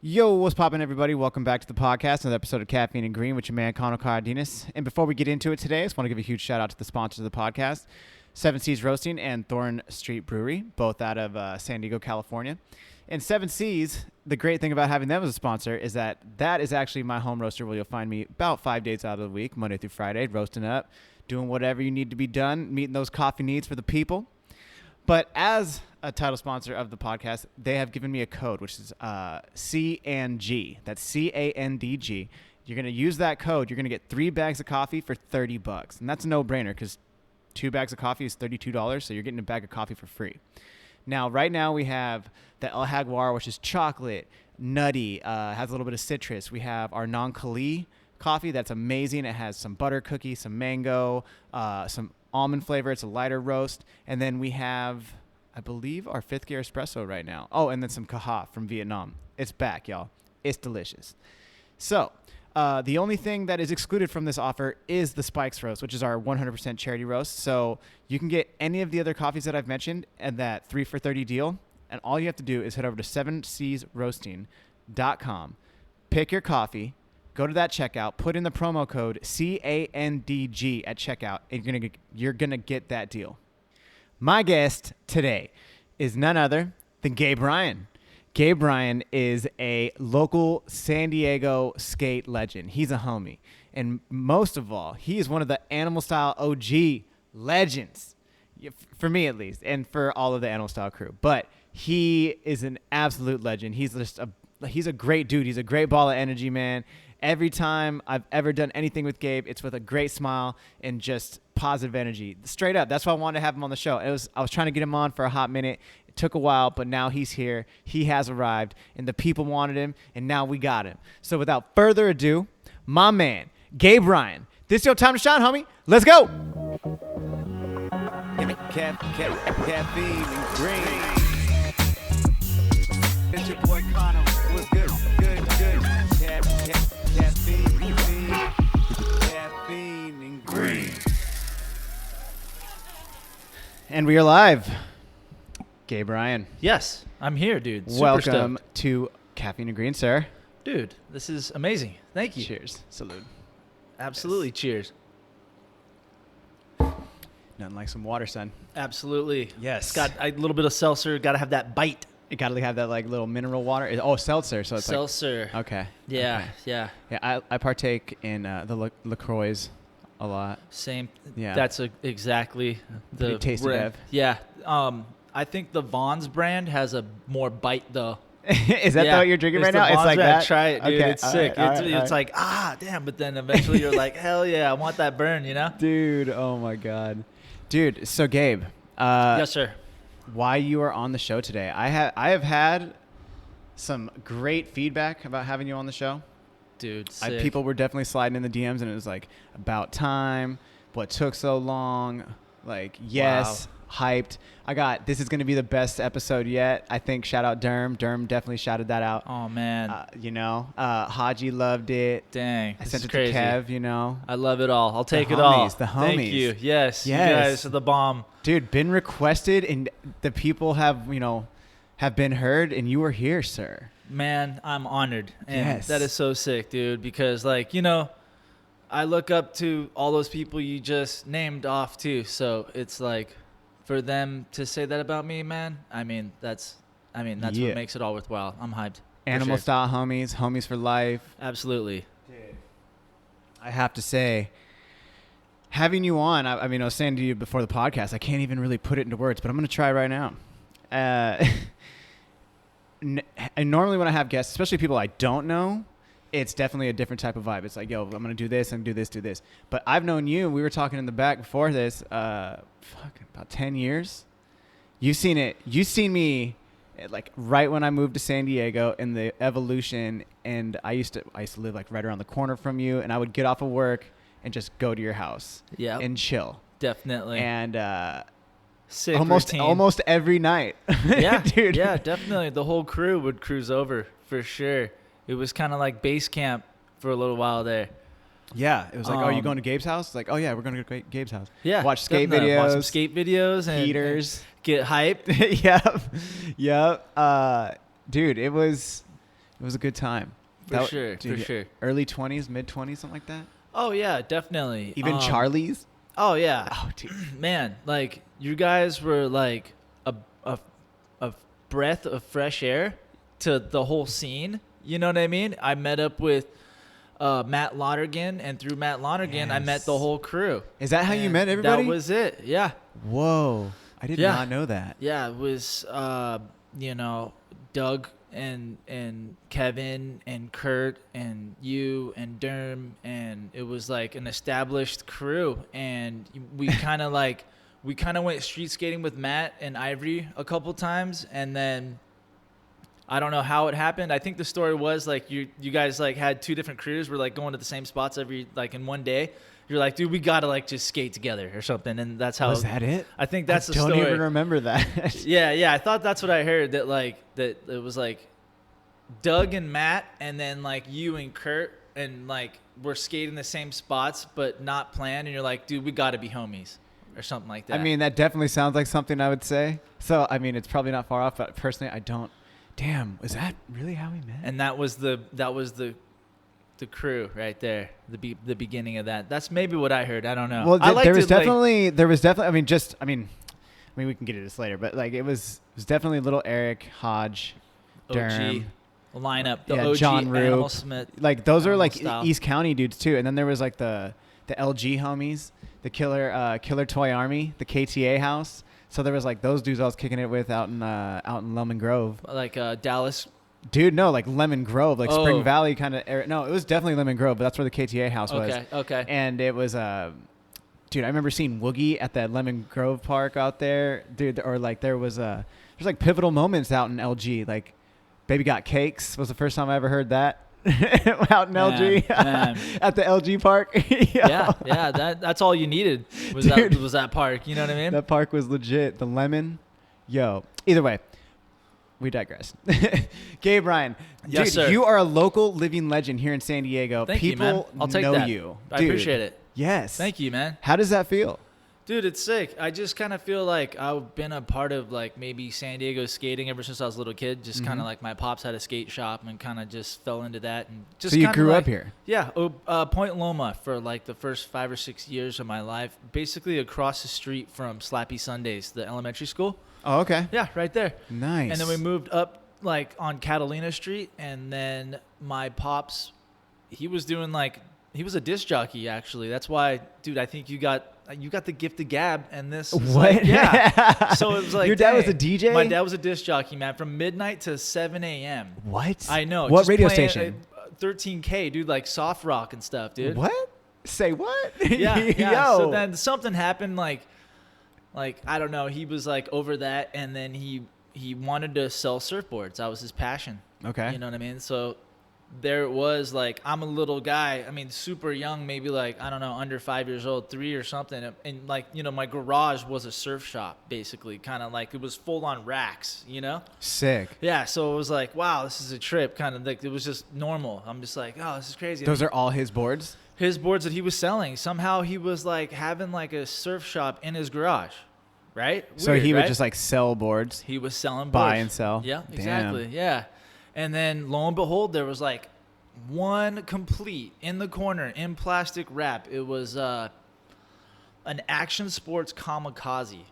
Yo, what's poppin', everybody? Welcome back to the podcast, another episode of Caffeine and Green with your man, Connor Cardenas. And before we get into it today, I just want to give a huge shout out to the sponsors of the podcast, 7 Seas Roasting and Thorn Street Brewery, both out of San Diego, California. And 7 Seas, the great thing about having them as a sponsor is that is actually my home roaster where you'll find me about 5 days out of the week, Monday through Friday, roasting up, doing whatever you need to be done, meeting those coffee needs for the people. But as a title sponsor of the podcast, they have given me a code, which is C&G. That's C-A-N-D-G. You're going to use that code. You're going to get 3 bags of coffee for $30. And that's a no-brainer because 2 bags of coffee is $32, so you're getting a bag of coffee for free. Now, right now, we have the El Jaguar, which is chocolate, nutty, has a little bit of citrus. We have our non-Kali coffee. That's amazing. It has some butter cookie, some mango, some almond flavor. It's a lighter roast. And then we have, I believe, our 5th gear espresso right now. Oh, and then some Kaha from Vietnam. It's back, y'all. It's delicious. So the only thing that is excluded from this offer is the Spikes roast, which is our 100% charity roast. So you can get any of the other coffees that I've mentioned and that 3 for $30 deal. And all you have to do is head over to 7seasroasting.com, pick your coffee, go to that checkout, put in the promo code CANDG at checkout, and you're gonna get that deal. My guest today is none other than Gabe Ryan. Gabe Ryan is a local San Diego skate legend. He's a homie. And most of all, he is one of the Animal Style OG legends, for me at least, and for all of the Animal Style crew. But he is an absolute legend. He's a great dude. He's a great ball of energy, man. Every time I've ever done anything with Gabe, it's with a great smile and just positive energy. Straight up. That's why I wanted to have him on the show. I was trying to get him on for a hot minute. It took a while, but now he's here. He has arrived, and the people wanted him, and now we got him. So without further ado, my man, Gabe Ryan. This is your time to shine, homie. Let's go. Caffeine and Green. It's your boy Connor. What's good? Good. Caffeine and Green. And we are live. Gabe Ryan. Yes, I'm here, dude. Super Welcome stoked. to Caffeine and Green, sir. Dude, this is amazing. Thank you. Cheers. Salute. Absolutely. Yes. Cheers. Nothing like some water, son. Absolutely. Yes. It's got a little bit of seltzer. Got to have that bite. You gotta have that like little mineral water. Oh, seltzer. So it's Seltzer. like okay. Yeah, Okay. yeah. Yeah, I partake in the LaCroix a lot. Same. Yeah. That's exactly the Pretty tasty, brand. Bev. Yeah. I think the Vaughn's brand has a more bite though. Is that what you're drinking right now? It's like that. Try it, dude. Okay. It's sick. All right, It's like damn. But then eventually you're like, hell yeah, I want that burn. You know? Dude, oh my god. Dude, so Gabe. Yes, sir. Why you are on the show today? I have had some great feedback about having you on the show. Dude, sick. People were definitely sliding in the DMs, and it was like, about time. What took so long? Like, yes, hyped. This is going to be the best episode yet. I think shout out Derm. Derm definitely shouted that out. Oh man. Haji loved it. Dang. I sent it crazy. to Kev, I love it all. I'll take The it all. homies, the Thank homies. you. Yes. You Yes. guys are the bomb. Dude, been requested, and the people have been heard, and you were here, sir. Man, I'm honored. And Yes. that is so sick, dude, because I look up to all those people you just named off too. So it's like for them to say that about me, man, that's what makes it all worthwhile. I'm hyped. Animal Style homies for life. Absolutely. Dude, I have to say, having you on, I was saying to you before the podcast, I can't even really put it into words, but I'm going to try right now. And normally when I have guests, especially people I don't know, it's definitely a different type of vibe. It's like, yo, I'm going to do this, I'm going to do this. But I've known you, we were talking in the back before this, about 10 years. You've seen me like right when I moved to San Diego in the evolution, and I used to live like right around the corner from you, and I would get off of work and just go to your house and chill. Definitely. And sick almost every night. Yeah, dude. Yeah, definitely. The whole crew would cruise over for sure. It was kind of like base camp for a little while there. Yeah, it was like, oh, you going to Gabe's house? It's like, oh yeah, we're going to Gabe's house. Yeah, watch skate definitely. videos, watch some skate videos, and heaters, and get hyped. yep. Dude, it was It was a good time. For sure. Early 20s, mid 20s, something like that. Oh yeah, definitely. Even Charlie's. Oh yeah. Oh, dude. Man, like you guys were like a breath of fresh air to the whole scene. You know what I mean? I met up with Matt Lonergan, and through Matt Lonergan, I met the whole crew. Is that how you met everybody? That was it. Yeah. Whoa, I did not know that. Yeah, it was Doug and Kevin and Kurt and you and Derm, and it was like an established crew, and we kind of went street skating with Matt and Ivory a couple times, and then I don't know how it happened. I think the story was like you guys like had two different crews. We're like going to the same spots every like in one day. You're like, dude, we gotta like just skate together or something, and that's how. Was that it? I think that's the story. I don't even remember that. Yeah. I thought that's what I heard. That it was like Doug and Matt, and then like you and Kurt, and like we're skating the same spots but not planned. And you're like, dude, we gotta be homies or something like that. I mean, that definitely sounds like something I would say. So I mean, it's probably not far off, but personally, I don't. Damn, was that really how we met? And that was the crew right there, the beginning of that. That's maybe what I heard. I don't know. Well, there was definitely. I mean, we can get into this later, but like it was definitely little Eric, Hodge, Derm, lineup, the OG John Roop, Animal Smith. Like those are like style. East County dudes too. And then there was like the LG homies, the Killer Toy Army, the KTA house. So there was like those dudes I was kicking it with out in Lemon Grove. Like Dallas. Dude, no, like Lemon Grove, like Spring Valley kind of area. No, it was definitely Lemon Grove, but that's where the KTA house was. Okay. And it was dude, I remember seeing Woogie at that Lemon Grove park out there, dude. Or like there's like pivotal moments out in LG. Like Baby Got Cakes was the first time I ever heard that. Out in LG at the LG park. Yeah, that's all you needed was that park. You know what I mean? That park was legit. The Lemon, either way, we digress. Gabe Ryan, yes, dude, sir. You are a local living legend here in San Diego. Thank People you, man. I'll take know that. you. I Dude, appreciate it. Yes. Thank you, man. How does that feel? Dude, it's sick. I just kind of feel like I've been a part of like maybe San Diego skating ever since I was a little kid. Just kind of like my pops had a skate shop and kind of just fell into that. And just so you grew up here? Yeah. Point Loma for like the first 5 or 6 years of my life. Basically across the street from Slappy Sundays, the elementary school. Oh, okay. Yeah, right there. Nice. And then we moved up like on Catalina Street. And then my pops, he was a disc jockey actually. That's why, dude, I think you got the gift of gab, and this what? Like, yeah. So it was like your dad was a DJ? My dad was a disc jockey, man, from midnight to 7 a.m. What? I know. What just radio playing, station? 13K, dude, like soft rock and stuff, dude. What? Say what? Yeah. Yo. So then something happened, like I don't know. He was like over that, and then he wanted to sell surfboards. That was his passion. Okay. You know what I mean? So there it was, like, I'm a little guy, I mean, super young, maybe like, I don't know, under 5 years old, 3 or something. And like, you know, my garage was a surf shop, basically, kind of like it was full on racks, you know? Sick. Yeah. So it was like, wow, this is a trip, kind of like, it was just normal. I'm just like, oh, this is crazy. Those are all his boards? His boards that he was selling. Somehow he was like having like a surf shop in his garage. Right? So he would just like sell boards? He was selling boards. Buy and sell? Yeah, Damn. exactly. Yeah. And then lo and behold, there was like one complete in the corner in plastic wrap. It was an Action Sports Kamikaze.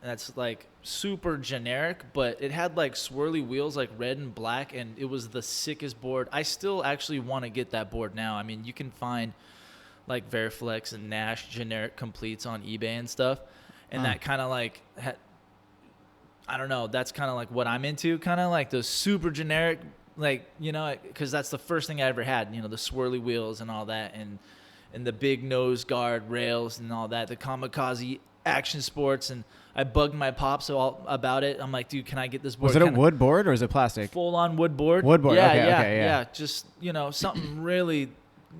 That's like super generic, but it had like swirly wheels, like red and black, and it was the sickest board. I still actually want to get that board now. I mean, you can find like Veriflex and Nash generic completes on eBay and stuff. And that kind of like, I don't know, that's kind of like what I'm into, kind of like the super generic, like, you know, because that's the first thing I ever had, you know, the swirly wheels and all that, and the big nose guard rails and all that, the Kamikaze Action Sports. And I bugged my pops all about it. I'm like, dude, can I get this board? Was it a wood board or is it plastic? Full on wood board. Wood board, yeah, okay, yeah. Just, you know, something really,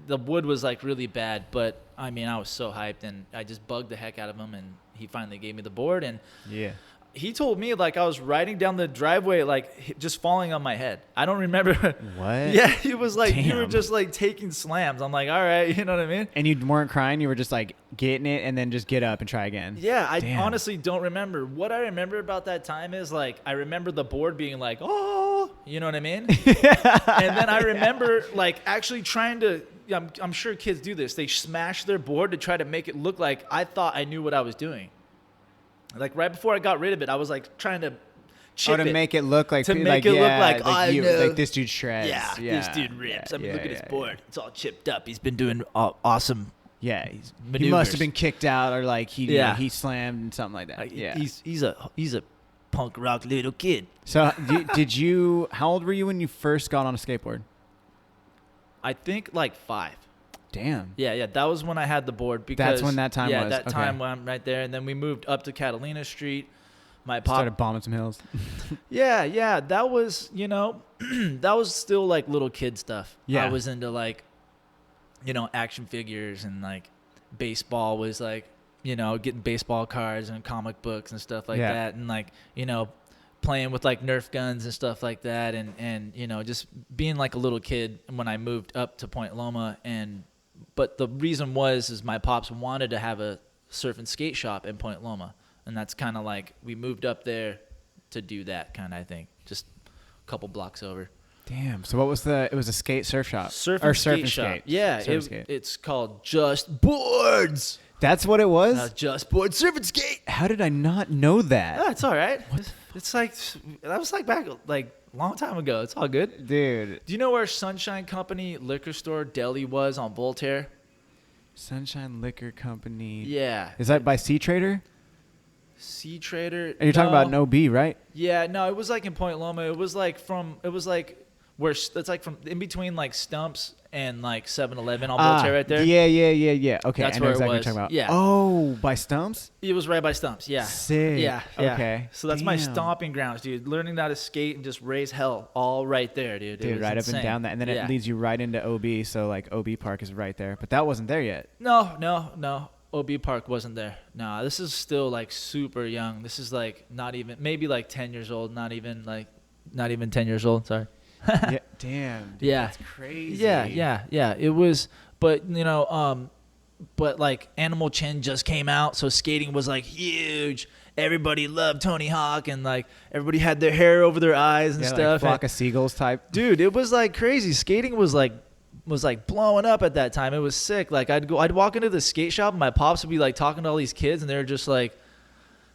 the wood was like really bad, but I mean, I was so hyped, and I just bugged the heck out of him, and he finally gave me the board. And yeah, he told me like I was riding down the driveway, like just falling on my head. I don't remember. What? Yeah, he was like, you were Damn. just like taking slams. I'm like, all right, you know what I mean? And you weren't crying. You were just like getting it and then just get up and try again. Yeah, I Damn. honestly don't remember. What I remember about that time is like I remember the board being like, oh, you know what I mean? And then I remember like actually trying to. I'm sure kids do this. They smash their board to try to make it look like I thought I knew what I was doing. Like right before I got rid of it, I was like trying to chip to make it look like to make it look like I know. like this dude shreds. Yeah, this dude rips. I mean, look at his board. Yeah. It's all chipped up. He's been doing awesome. Yeah, he Maneuvers. must have been kicked out or like he Yeah. he slammed and something like that. Yeah. He's a punk rock little kid. So did you? How old were you when you first got on a skateboard? I think like 5. Damn. Yeah, that was when I had the board because That's when that time was. Yeah, that Okay. time when I'm right there, and then we moved up to Catalina Street. My pop Started bombing some hills. Yeah, that was, that was still like little kid stuff. Yeah. I was into like, action figures and like baseball was like, getting baseball cards and comic books and stuff like Yeah. that. And like, playing with like Nerf guns and stuff like that. And just being like a little kid when I moved up to Point Loma. But the reason is my pops wanted to have a surf and skate shop in Point Loma. And that's kind of like we moved up there to do that kind of, I think, just a couple blocks over. Damn. So what was it was a skate surf shop. Surf and skate. Yeah, Surf and skate. it's called Just Boards. That's what it was? Just Board Surf and Skate. How did I not know that? Oh, it's all right. It's like that was like back like a long time ago. It's all good. Dude. Do you know where Sunshine Company liquor store deli was on Voltaire? Sunshine Liquor Company. Yeah. Is that by Sea Trader? Sea Trader. And you're talking about an OB, right? Yeah, no, it was like in Point Loma. It was like where it's like from in between like Stumps and like 7-Eleven on Voltaire right there. Yeah. Okay, That's I know where it exactly what was. you're talking about. Yeah. Oh, by Stumps? It was right by Stumps, yeah. Sick. Yeah. Okay. So that's my Damn. stomping grounds, dude. Learning how to skate and just raise hell all right there, dude. It Dude, was right insane. up and down that. And then Yeah. it leads you right into OB, so like OB Park is right there. But that wasn't there yet. No. OB Park wasn't there. No, this is still like super young. This is like not even, maybe like 10 years old. Not even 10 years old. Sorry. Yeah. Damn. Dude, Yeah. That's crazy. Yeah. It was, but but like Animal Chin just came out, so skating was like huge. Everybody loved Tony Hawk, and like everybody had their hair over their eyes and Yeah, stuff. like Flock of Seagulls type. Dude, it was like crazy. Skating was like blowing up at that time. It was sick. Like I'd walk into the skate shop and my pops would be like talking to all these kids and they were just like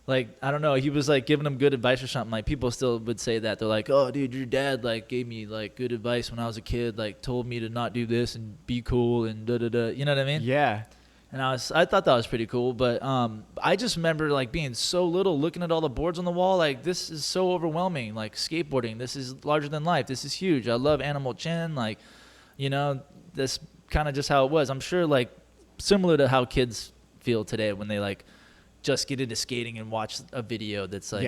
I don't know, he was like giving them good advice or something. Like people still would say that. They're like, "Oh, dude, your dad like gave me like good advice when I was a kid, like told me to not do this and be cool and da da da." You know what I mean? Yeah. And I thought that was pretty cool, but I just remember like being so little, looking at all the boards on the wall, like this is so overwhelming. Like skateboarding, this is larger than life. This is huge. I love Animal Chin. Like, that's kind of just how it was. I'm sure like similar to how kids feel today when they like just get into skating and watch a video that's like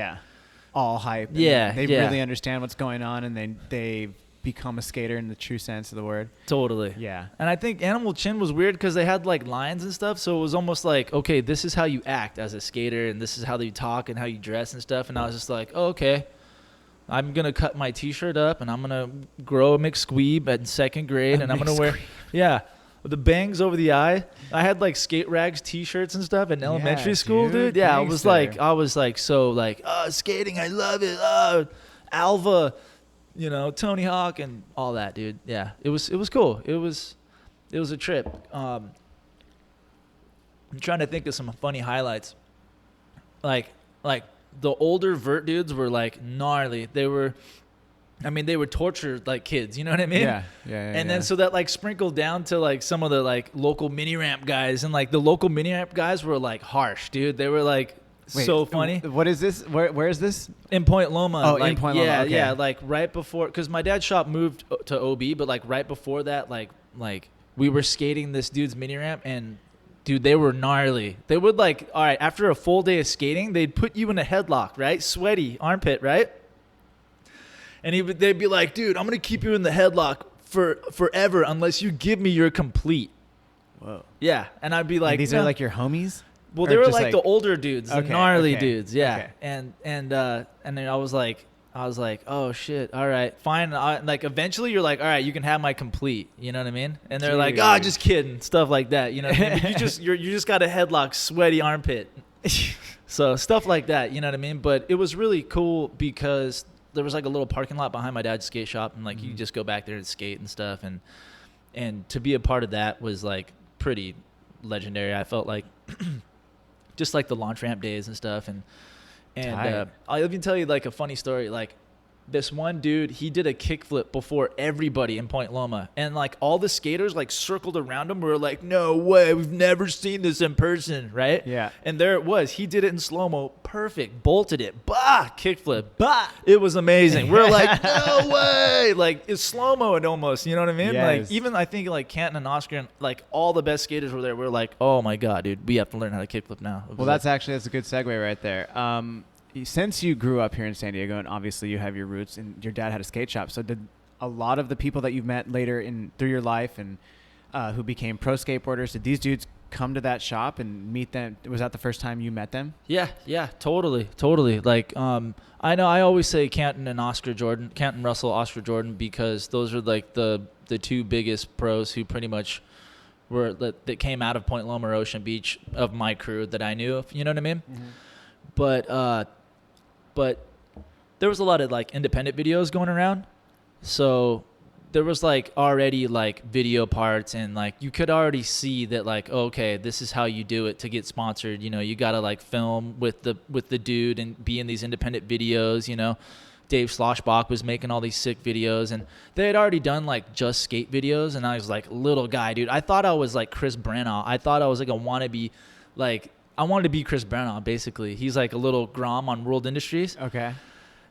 all hype. And Yeah, they yeah. really understand what's going on, and they become a skater in the true sense of the word. Totally. Yeah. And I think Animal Chin was weird because they had like lines and stuff, so it was almost like, okay, this is how you act as a skater, and this is how you talk and how you dress and stuff. And I was just like, oh, okay, I'm gonna cut my T-shirt up and I'm gonna grow a McSqueeb at 2nd grade, and I'm gonna wear, the bangs over the eye. I had like skate rags T-shirts and stuff in elementary school, dude. Yeah, gangster. I was like so like, oh, skating, I love it. Oh, Alva, Tony Hawk and all that, dude. Yeah, it was cool. It was a trip. I'm trying to think of some funny highlights. Like the older vert dudes were like gnarly. They were tortured like kids. You know what I mean? Yeah. And then so that like sprinkled down to like some of the like local mini ramp guys, and like the local mini ramp guys were like harsh, dude. They were like so funny. What is this? Where is this? In Point Loma. Oh, like, in Point Loma. Okay. Yeah, like right before, because my dad's shop moved to OB, but like right before that, like we were skating this dude's mini ramp, and dude, they were gnarly. They would like, all right, after a full day of skating, they'd put you in a headlock, right? Sweaty armpit, right? And they'd be like, dude, I'm gonna keep you in the headlock for forever unless you give me your complete. Whoa. Yeah, and I'd be like, And these no. are like your homies? Well, Or they were just like the older dudes, the Okay, gnarly okay, dudes, yeah. okay. And then I was like, oh shit, all right, fine. Like eventually, you're like, all right, you can have my complete. You know what I mean? And they're like, Dude. just kidding, stuff like that. You know what I mean? But you just got a headlock, sweaty armpit. So stuff like that. You know what I mean? But it was really cool because there was like a little parking lot behind my dad's skate shop, and like you just go back there and skate and stuff, and to be a part of that was like pretty legendary. I felt like just like the launch ramp days and stuff, and I'll even tell you like a funny story. Like this one dude, he did a kickflip before everybody in Point Loma, and like all the skaters like circled around him. We were like, no way, we've never seen this in person, right? Yeah. And there it was. He did it in slow mo, perfect, bolted it, kickflip, It was amazing. We're like, no way, like it's slow mo and almost, you know what I mean? Yes. Like even I think like Canton and Oscar and like all the best skaters were there. We're like, oh my god, dude, we have to learn how to kickflip now. Well, that's a good segue right there. Since you grew up here in San Diego, and obviously you have your roots, and your dad had a skate shop, so did a lot of the people that you've met later through your life and who became pro skateboarders, did these dudes come to that shop and meet them? Was that the first time you met them? Yeah, totally. Like, I know I always say Canton Russell, Oscar Jordan, because those are like the two biggest pros who pretty much were that came out of Point Loma or Ocean Beach of my crew that I knew of. You know what I mean? Mm-hmm. But there was a lot of like independent videos going around. So there was like already like video parts, and like you could already see that like, okay, this is how you do it to get sponsored. You know, you got to like film with the dude and be in these independent videos, you know. Dave Sloshbach was making all these sick videos, and they had already done like just skate videos, and I was like, little guy, dude. I thought I was like Chris Branagh. I thought I was like a wannabe, like I wanted to be Chris Branagh, basically. He's like a little Grom on World Industries. Okay.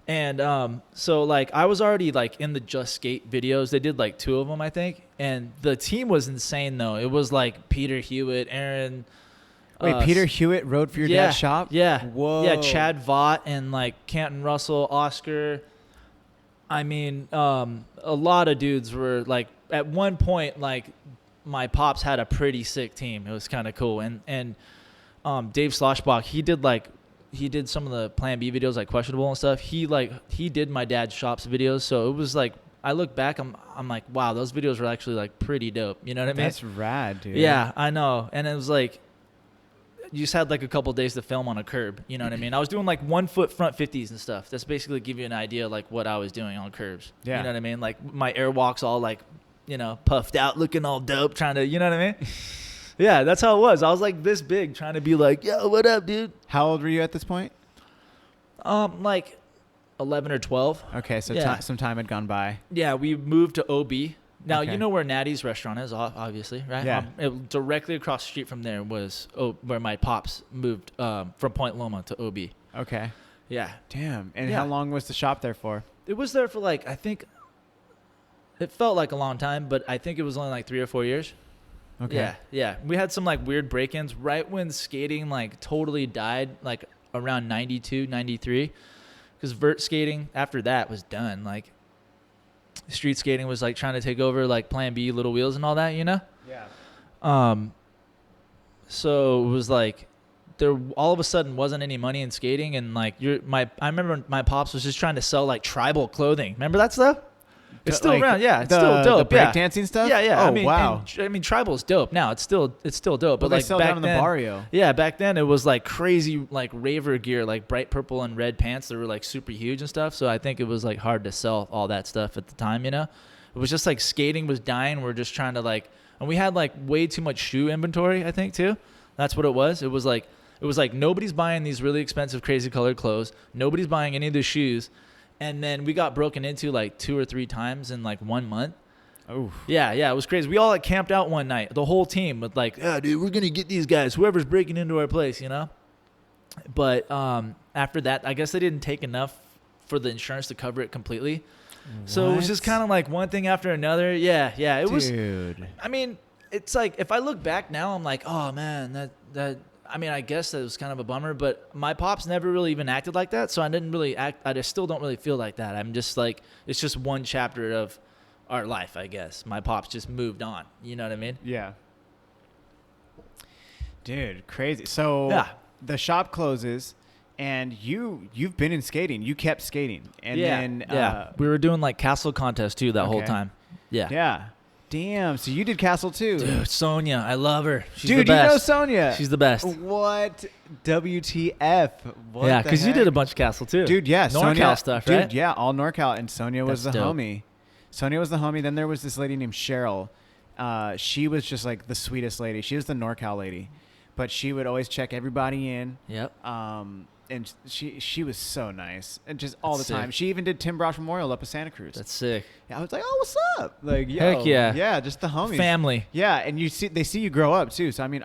And so like I was already like in the Just Skate videos. They did like 2 of them, I think. And the team was insane though. It was like Peter Hewitt, Aaron. Wait, Peter Hewitt rode for your dad's shop? Yeah. Whoa. Yeah, Chad Vaught and like Canton Russell, Oscar. I mean, a lot of dudes were like at one point like my pops had a pretty sick team. It was kind of cool. And Dave Sloshbach, he did some of the Plan B videos, like Questionable and stuff. He did my dad's shop's videos, so it was like I look back, I'm like, wow, those videos were actually like pretty dope. You know what I mean? That's rad, dude. Yeah, I know. And it was like you just had like a couple days to film on a curb. You know what I mean? I was doing like 1 foot front 50s and stuff. That's basically give you an idea like what I was doing on curbs. Yeah. You know what I mean? Like my airwalks all like, you know, puffed out, looking all dope, trying to, you know what I mean? Yeah, that's how it was. I was like this big, trying to be like, yo, what up, dude? How old were you at this point? Like 11 or 12. Okay, so Yeah. some time had gone by. Yeah, we moved to OB. Now, Okay. you know where Natty's restaurant is, obviously, right? Yeah. Directly across the street from there was where my pops moved from Point Loma to OB. Okay. Yeah. Damn. And Yeah. how long was the shop there for? It was there for like, I think, it felt like a long time, but I think it was only like 3 or 4 years. Okay. Yeah. We had some like weird break-ins right when skating like totally died, like around 92, 93. Because vert skating after that was done. Like street skating was like trying to take over like Plan B, Little Wheels and all that, you know? Yeah. So it was like there all of a sudden wasn't any money in skating, and like I remember my pops was just trying to sell like tribal clothing. Remember that stuff? It's still Like around, yeah. It's still dope. The breakdancing stuff? Yeah. Oh, I mean, wow. I mean, tribal is dope now. It's still dope. But But they like sell back down in the then, barrio. yeah, back then it was like crazy, like raver gear, like bright purple and red pants that were like super huge and stuff. So I think it was like hard to sell all that stuff at the time. You know, it was just like skating was dying. We're just trying to like, and we had like way too much shoe inventory. I think too. That's what it was. It was like nobody's buying these really expensive, crazy colored clothes. Nobody's buying any of the shoes. And then we got broken into like 2 or 3 times in like 1 month. Oh. Yeah, it was crazy. We all like camped out one night, the whole team, with like, yeah, dude, we're gonna get these guys, whoever's breaking into our place, you know. But after that, I guess they didn't take enough for the insurance to cover it completely. So it was just kind of like one thing after another. Yeah, it was. Dude. I mean, it's like if I look back now, I'm like, oh man, that. I mean, I guess that was kind of a bummer, but my pops never really even acted like that, so I didn't really act. I just still don't really feel like that. I'm just like, it's just one chapter of our life, I guess. My pops just moved on. You know what I mean? Yeah. Dude, crazy. So Yeah. the shop closes, and you've been in skating. You kept skating, and then we were doing like castle contests too that whole Okay. time. Yeah. yeah. Damn. So you did castle too, Dude, Sonia, I love her. She's Dude, the best. you know Sonia. She's the best. What? WTF? What Yeah, the because you heck? did a bunch of castle too. Dude, yeah, NorCal Sonia, stuff, dude, right? yeah, all NorCal, and Sonia was That's the dope. homie. Sonia was the homie. Then there was this lady named Cheryl. She was just like the sweetest lady. She was the NorCal lady, but she would always check everybody in. Yep. And she was so nice, and just all That's the time. sick. She even did Tim Brosh Memorial up at Santa Cruz. That's sick. I was like, oh, what's up? Like, yo, Heck yeah. yeah, just the homies. Family. Yeah, and they see you grow up too. So I mean,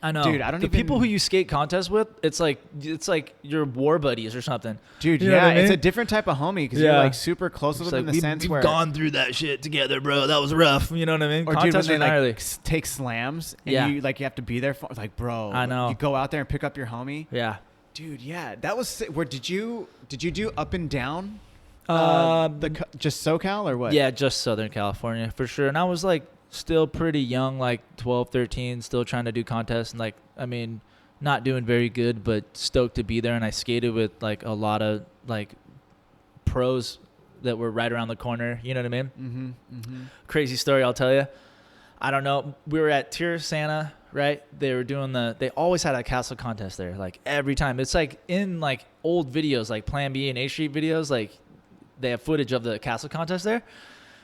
I know. Dude, I don't the even- people who you skate contests with, it's like your war buddies or something. dude, You know yeah, what I it's a mean? different type of homie because you're Yeah. like super close with It's them like in the sense we've where gone through that shit together, bro. That was rough. You know what I mean? or dude, when Contests they are gnarly. like take slams and Yeah. you like you have to be there for like, bro. I know. You go out there and pick up your homie. Yeah. Dude, yeah, that was sick. Where did you do up and down? Just SoCal or what? Yeah, just Southern California for sure. And I was like still pretty young, like 12, 13, still trying to do contests. And like, I mean, not doing very good, but stoked to be there. And I skated with like a lot of like pros that were right around the corner. You know what I mean? Mm-hmm. Mm-hmm. Crazy story, I'll tell you. I don't know. We were at Tier Santa, right? They were doing they always had a castle contest there, like every time. It's like in like old videos, like Plan B and A Street videos, like they have footage of the castle contest there.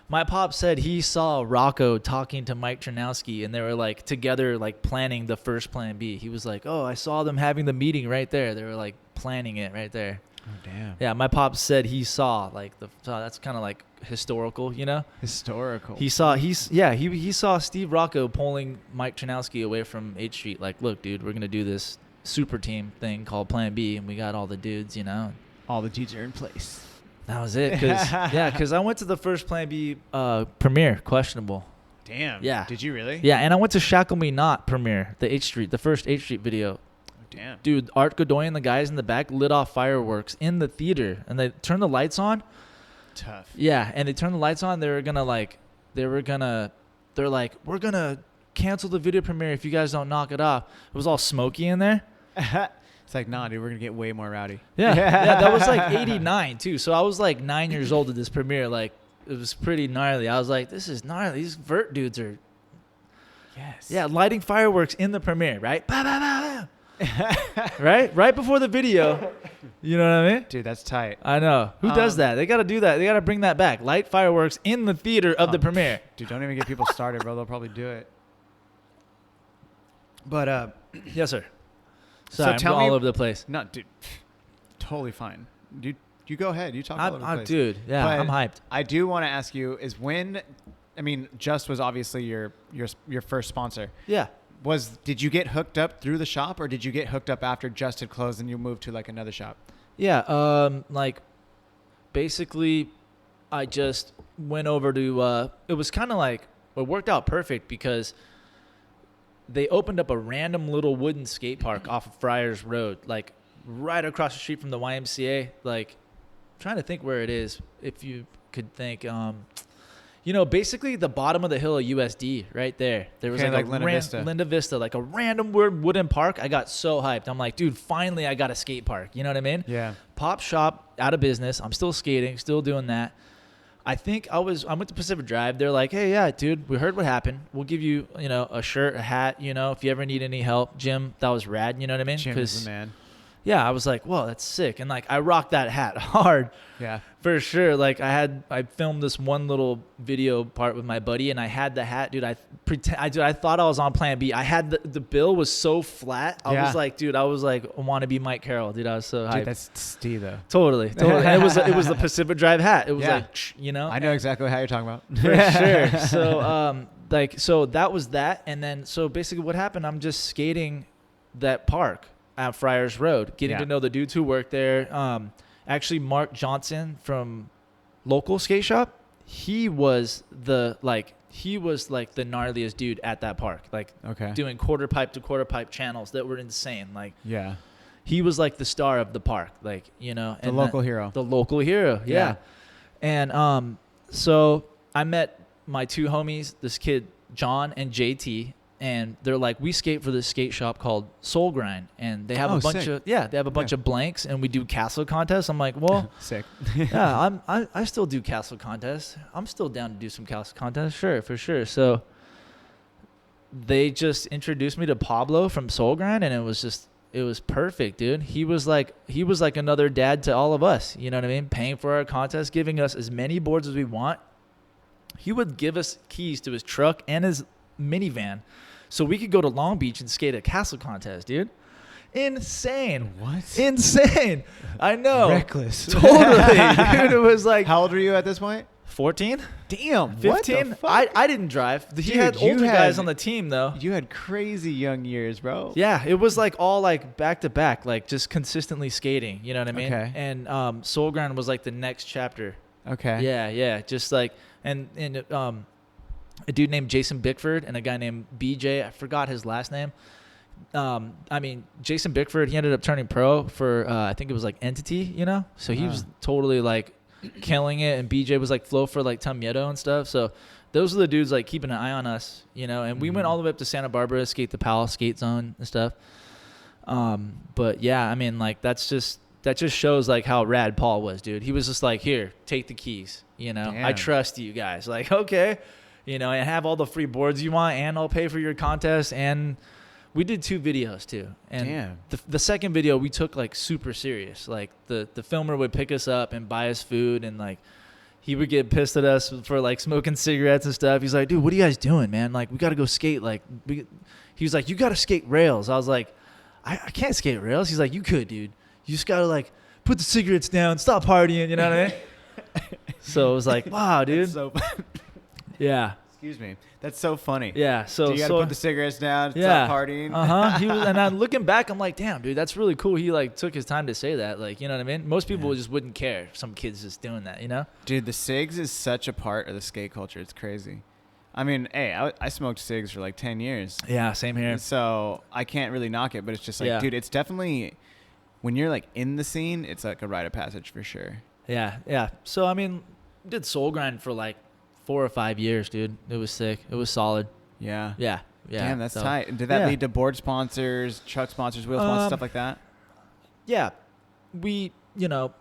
My pop said he saw Rocco talking to Mike Chernowski, and they were like together, like planning the first Plan B. He was like, "Oh, I saw them having the meeting right there. They were like planning it right there." Oh damn. Yeah, my pop said he saw like so that's kind of like historical, you know. Historical. He saw Steve Rocco pulling Mike Chernowski away from 8th Street. Like, look, dude, we're gonna do this super team thing called Plan B, and we got all the dudes, you know. All the dudes are in place. That was it. Because I went to the first Plan B premiere, questionable. Damn. Yeah. Did you really? Yeah, and I went to Shackle Me Not premiere, the first 8th Street video. Oh, damn. Dude, Art Godoy and the guys in the back lit off fireworks in the theater, and they turned the lights on. Tough. Yeah, and they turned the lights on. They're like, we're gonna cancel the video premiere if you guys don't knock it off. It was all smoky in there. It's like, nah, dude, we're gonna get way more rowdy. Yeah, yeah, that was like '89 too. So I was like 9 years old at this premiere. Like, it was pretty gnarly. I was like, this is gnarly. These vert dudes are, Yes. yeah, lighting fireworks in the premiere, right? Bah, bah, bah, bah. right before the video. You know what I mean? Dude, that's tight. I know. Who does that? They got to do that. They got to bring that back. Light fireworks in the theater of the premiere. Dude, don't even get people started, bro. They'll probably do it. But Yes, sir. So Sorry, tell I'm me- all over the place. no, dude, totally fine. You go ahead. You talk all over the place. Dude, yeah, But I'm hyped. I do want to ask you is when, I mean, Just was obviously your first sponsor. Yeah. Did you get hooked up through the shop, or did you get hooked up after Just had closed and you moved to like another shop? Yeah, like basically I just went over to it was kind of like it worked out perfect because they opened up a random little wooden skate park off of Friars Road, like right across the street from the YMCA. Like, I'm trying to think where it is, if you could think. You know, basically the bottom of the hill of USD right there. There was Okay, like like a Linda Vista. Linda Vista, like a random wooden park. I got so hyped. I'm like, dude, finally I got a skate park. You know what I mean? Yeah. Pop shop out of business. I'm still skating, still doing that. I think I went to Pacific Drive. They're like, hey, yeah, dude, we heard what happened. We'll give you, you know, a shirt, a hat, you know, if you ever need any help. Jim, that was rad. You know what I mean? Jim is the man. Yeah, I was like, whoa, that's sick. And like, I rocked that hat hard. Yeah. For sure. Like I filmed this one little video part with my buddy, and I had the hat, dude. I thought I was on Plan B. I had the bill was so flat. I was like, I want to be Mike Carroll, dude. I was so hyped. Dude, that's Steve though. Totally. And it was the Pacific Drive hat. It was Yeah. like, you know. I know exactly how you're talking about. For sure. So so that was that, and then so basically what happened? I'm just skating that park at Friars Road, getting to know the dudes who work there. Actually, Mark Johnson from local skate shop, he was the gnarliest dude at that park, like doing quarter pipe to quarter pipe channels that were insane. Like, yeah, he was like the star of the park, like, you know, the local hero. The local hero, yeah. And so I met my two homies, this kid John and JT, and they're like, we skate for this skate shop called Soul Grind, and they have a bunch sick. of blanks, and we do castle contests. I'm like, well, sick. yeah, I still do castle contests. I'm still down to do some castle contests, sure, for sure. So they just introduced me to Pablo from Soul Grind, and it was perfect, dude. He was like another dad to all of us. You know what I mean? Paying for our contest, giving us as many boards as we want. He would give us keys to his truck and his minivan, so we could go to Long Beach and skate a castle contest, dude. Insane. What? Insane. I know. Reckless. Totally, dude. It was like, how old were you at this point? 14? Damn. 15? What the fuck? I didn't drive. He Dude, had you older had- guys on the team, though. You had crazy young years, bro. Yeah, it was like all like back to back, like just consistently skating. You know what I mean? Okay. And Soul Grind was like the next chapter. Okay. Yeah. Just like and a dude named Jason Bickford and a guy named BJ. I forgot his last name. I mean, Jason Bickford, he ended up turning pro for I think it was like Entity, you know. So he was totally like killing it, and BJ was like flow for like Tom Miedo and stuff. So those are the dudes like keeping an eye on us, you know. And we went all the way up to Santa Barbara, skate the Powell skate zone and stuff. But yeah, I mean, like that just shows like how rad Paul was, dude. He was just like, here, take the keys, you know. Damn. I trust you guys. Like, okay, you know, and have all the free boards you want, and I'll pay for your contest. And we did 2 videos too. And Damn. the second video we took like super serious. Like the filmer would pick us up and buy us food, and like he would get pissed at us for like smoking cigarettes and stuff. He's like, dude, what are you guys doing, man? Like, we got to go skate. Like, he was like, you got to skate rails. I was like, I can't skate rails. He's like, you could, dude. You just got to like put the cigarettes down, stop partying. You know what I mean? So it was like, wow, dude. That's so Yeah. Excuse me. That's so funny. Yeah. So you got to put the cigarettes down, yeah. stop partying. He was, and I'm looking back, I'm like, damn, dude, that's really cool. He like took his time to say that. Like, you know what I mean? Most people just wouldn't care. Some kids just doing that, you know? Dude, the cigs is such a part of the skate culture. It's crazy. I mean, hey, I smoked cigs for like 10 years. Yeah, same here. So I can't really knock it, but it's just like, dude, it's definitely, when you're like in the scene, it's like a rite of passage for sure. Yeah. So, I mean, did Soul Grind for like 4 or 5 years, dude. It was sick. It was solid. Yeah. Yeah. Damn, that's tight. And did that lead to board sponsors, truck sponsors, wheel sponsors, stuff like that? Yeah. We, you know,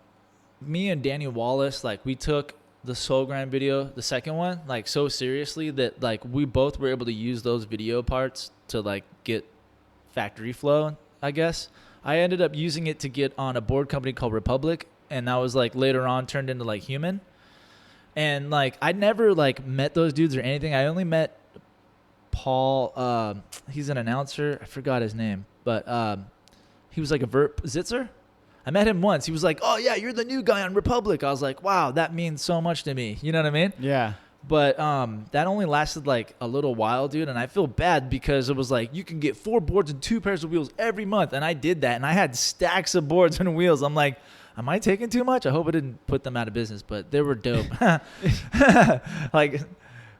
me and Danny Wallace, like we took the Soul Grind video, the second one, like so seriously that like we both were able to use those video parts to like get factory flow, I guess. I ended up using it to get on a board company called Republic, and that was like later on turned into like Human. And like I never like met those dudes or anything. I only met Paul. He's an announcer. I forgot his name, but he was like a Vert Zitzer. I met him once. He was like, "Oh yeah, you're the new guy on Republic." I was like, "Wow, that means so much to me." You know what I mean? Yeah. But that only lasted like a little while, dude. And I feel bad because it was like you can get 4 boards and 2 pairs of wheels every month, and I did that, and I had stacks of boards and wheels. I'm like, am I taking too much? I hope I didn't put them out of business, but they were dope. Like,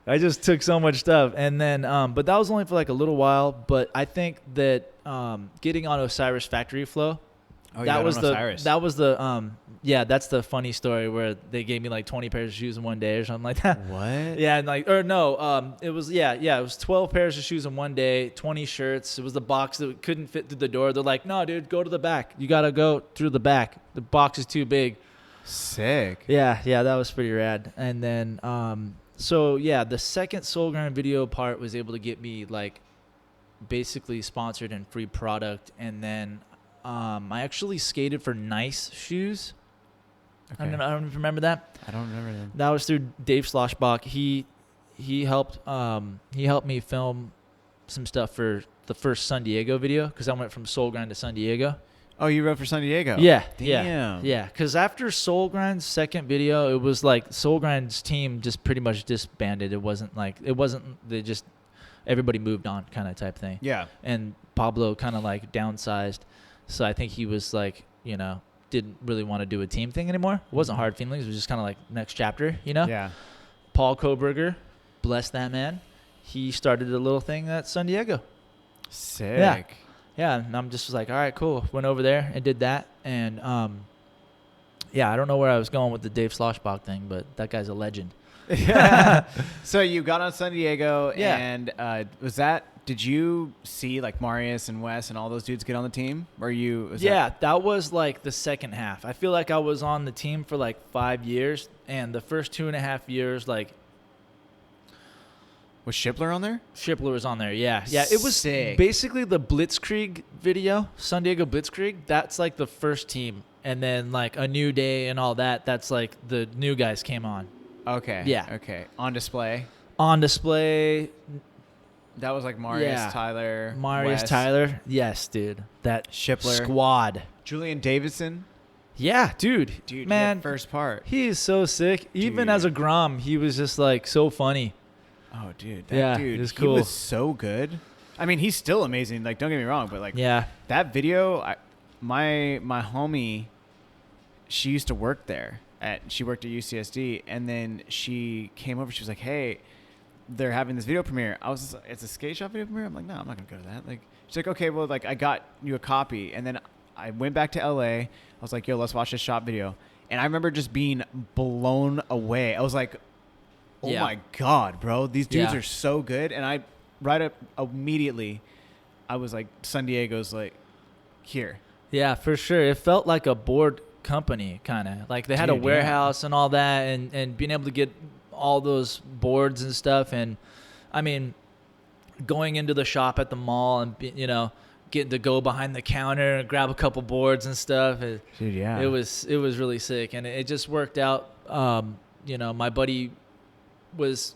I just took so much stuff. And then, but that was only for like a little while. But I think that getting on Osiris Factory Flow, that was the funny story where they gave me like 20 pairs of shoes in one day or something like that. What? Yeah, and like, or no, it was, it was 12 pairs of shoes in one day, 20 shirts. It was the box that couldn't fit through the door. They're like, no, dude, go to the back. You got to go through the back. The box is too big. Sick. Yeah, that was pretty rad. And then, so yeah, the second Soul Grind video part was able to get me like basically sponsored and free product. And then I actually skated for Nice Shoes. Okay. I don't remember that. I don't remember that. That was through Dave Schlossbach. He helped me film some stuff for the first San Diego video because I went from Soul Grind to San Diego. Oh, you wrote for San Diego? Yeah. Damn. Yeah. Because after Soul Grind's second video, it was like Soul Grind's team just pretty much disbanded. They just everybody moved on kind of type thing. Yeah. And Pablo kind of like downsized. So I think he was like, you know, didn't really want to do a team thing anymore. It wasn't hard feelings. It was just kind of like next chapter, you know? Yeah. Paul Koberger, bless that man. He started a little thing at San Diego. Sick. Yeah, and I'm just like, all right, cool. Went over there and did that. And, I don't know where I was going with the Dave Schlossbach thing, but that guy's a legend. So you got on San Diego, and was that Did you see like Marius and Wes and all those dudes get on the team? Or that was like the second half. I feel like I was on the team for like 5 years, and the first 2.5 years, like was Shipler on there? Shipler was on there. Yeah. It was sick. Basically the Blitzkrieg video, San Diego Blitzkrieg. That's like the first team, and then like A New Day and all that. That's like the new guys came on. Okay. Yeah. Okay. On display. On display. That was like Marius, Tyler, Wes. Tyler. Yes, dude. That Shipler. Squad. Julian Davidson. Yeah, dude. Man, first part. he is so sick. Even as a Grom, he was just like so funny. Oh, dude. It was cool. He was so good. I mean, he's still amazing. Like, don't get me wrong, but like, that video, my homie, she used to work there. She worked at UCSD, and then she came over. She was like, "Hey, they're having this video premiere." I was just like, "It's a skate shop video premiere?" I'm like, "No, I'm not gonna go to that." Like, she's like, "Okay, well, like, I got you a copy," and then I went back to LA. I was like, "Yo, let's watch this shop video," and I remember just being blown away. I was like, "Oh my god, bro, these dudes are so good!" And I immediately, I was like, "San Diego's like here." Yeah, for sure. It felt like a board company, kind of like they had a warehouse and all that, and being able to get all those boards and stuff. And I mean, going into the shop at the mall and getting to go behind the counter and grab a couple boards and stuff. Dude, it was really sick, and it just worked out. My buddy was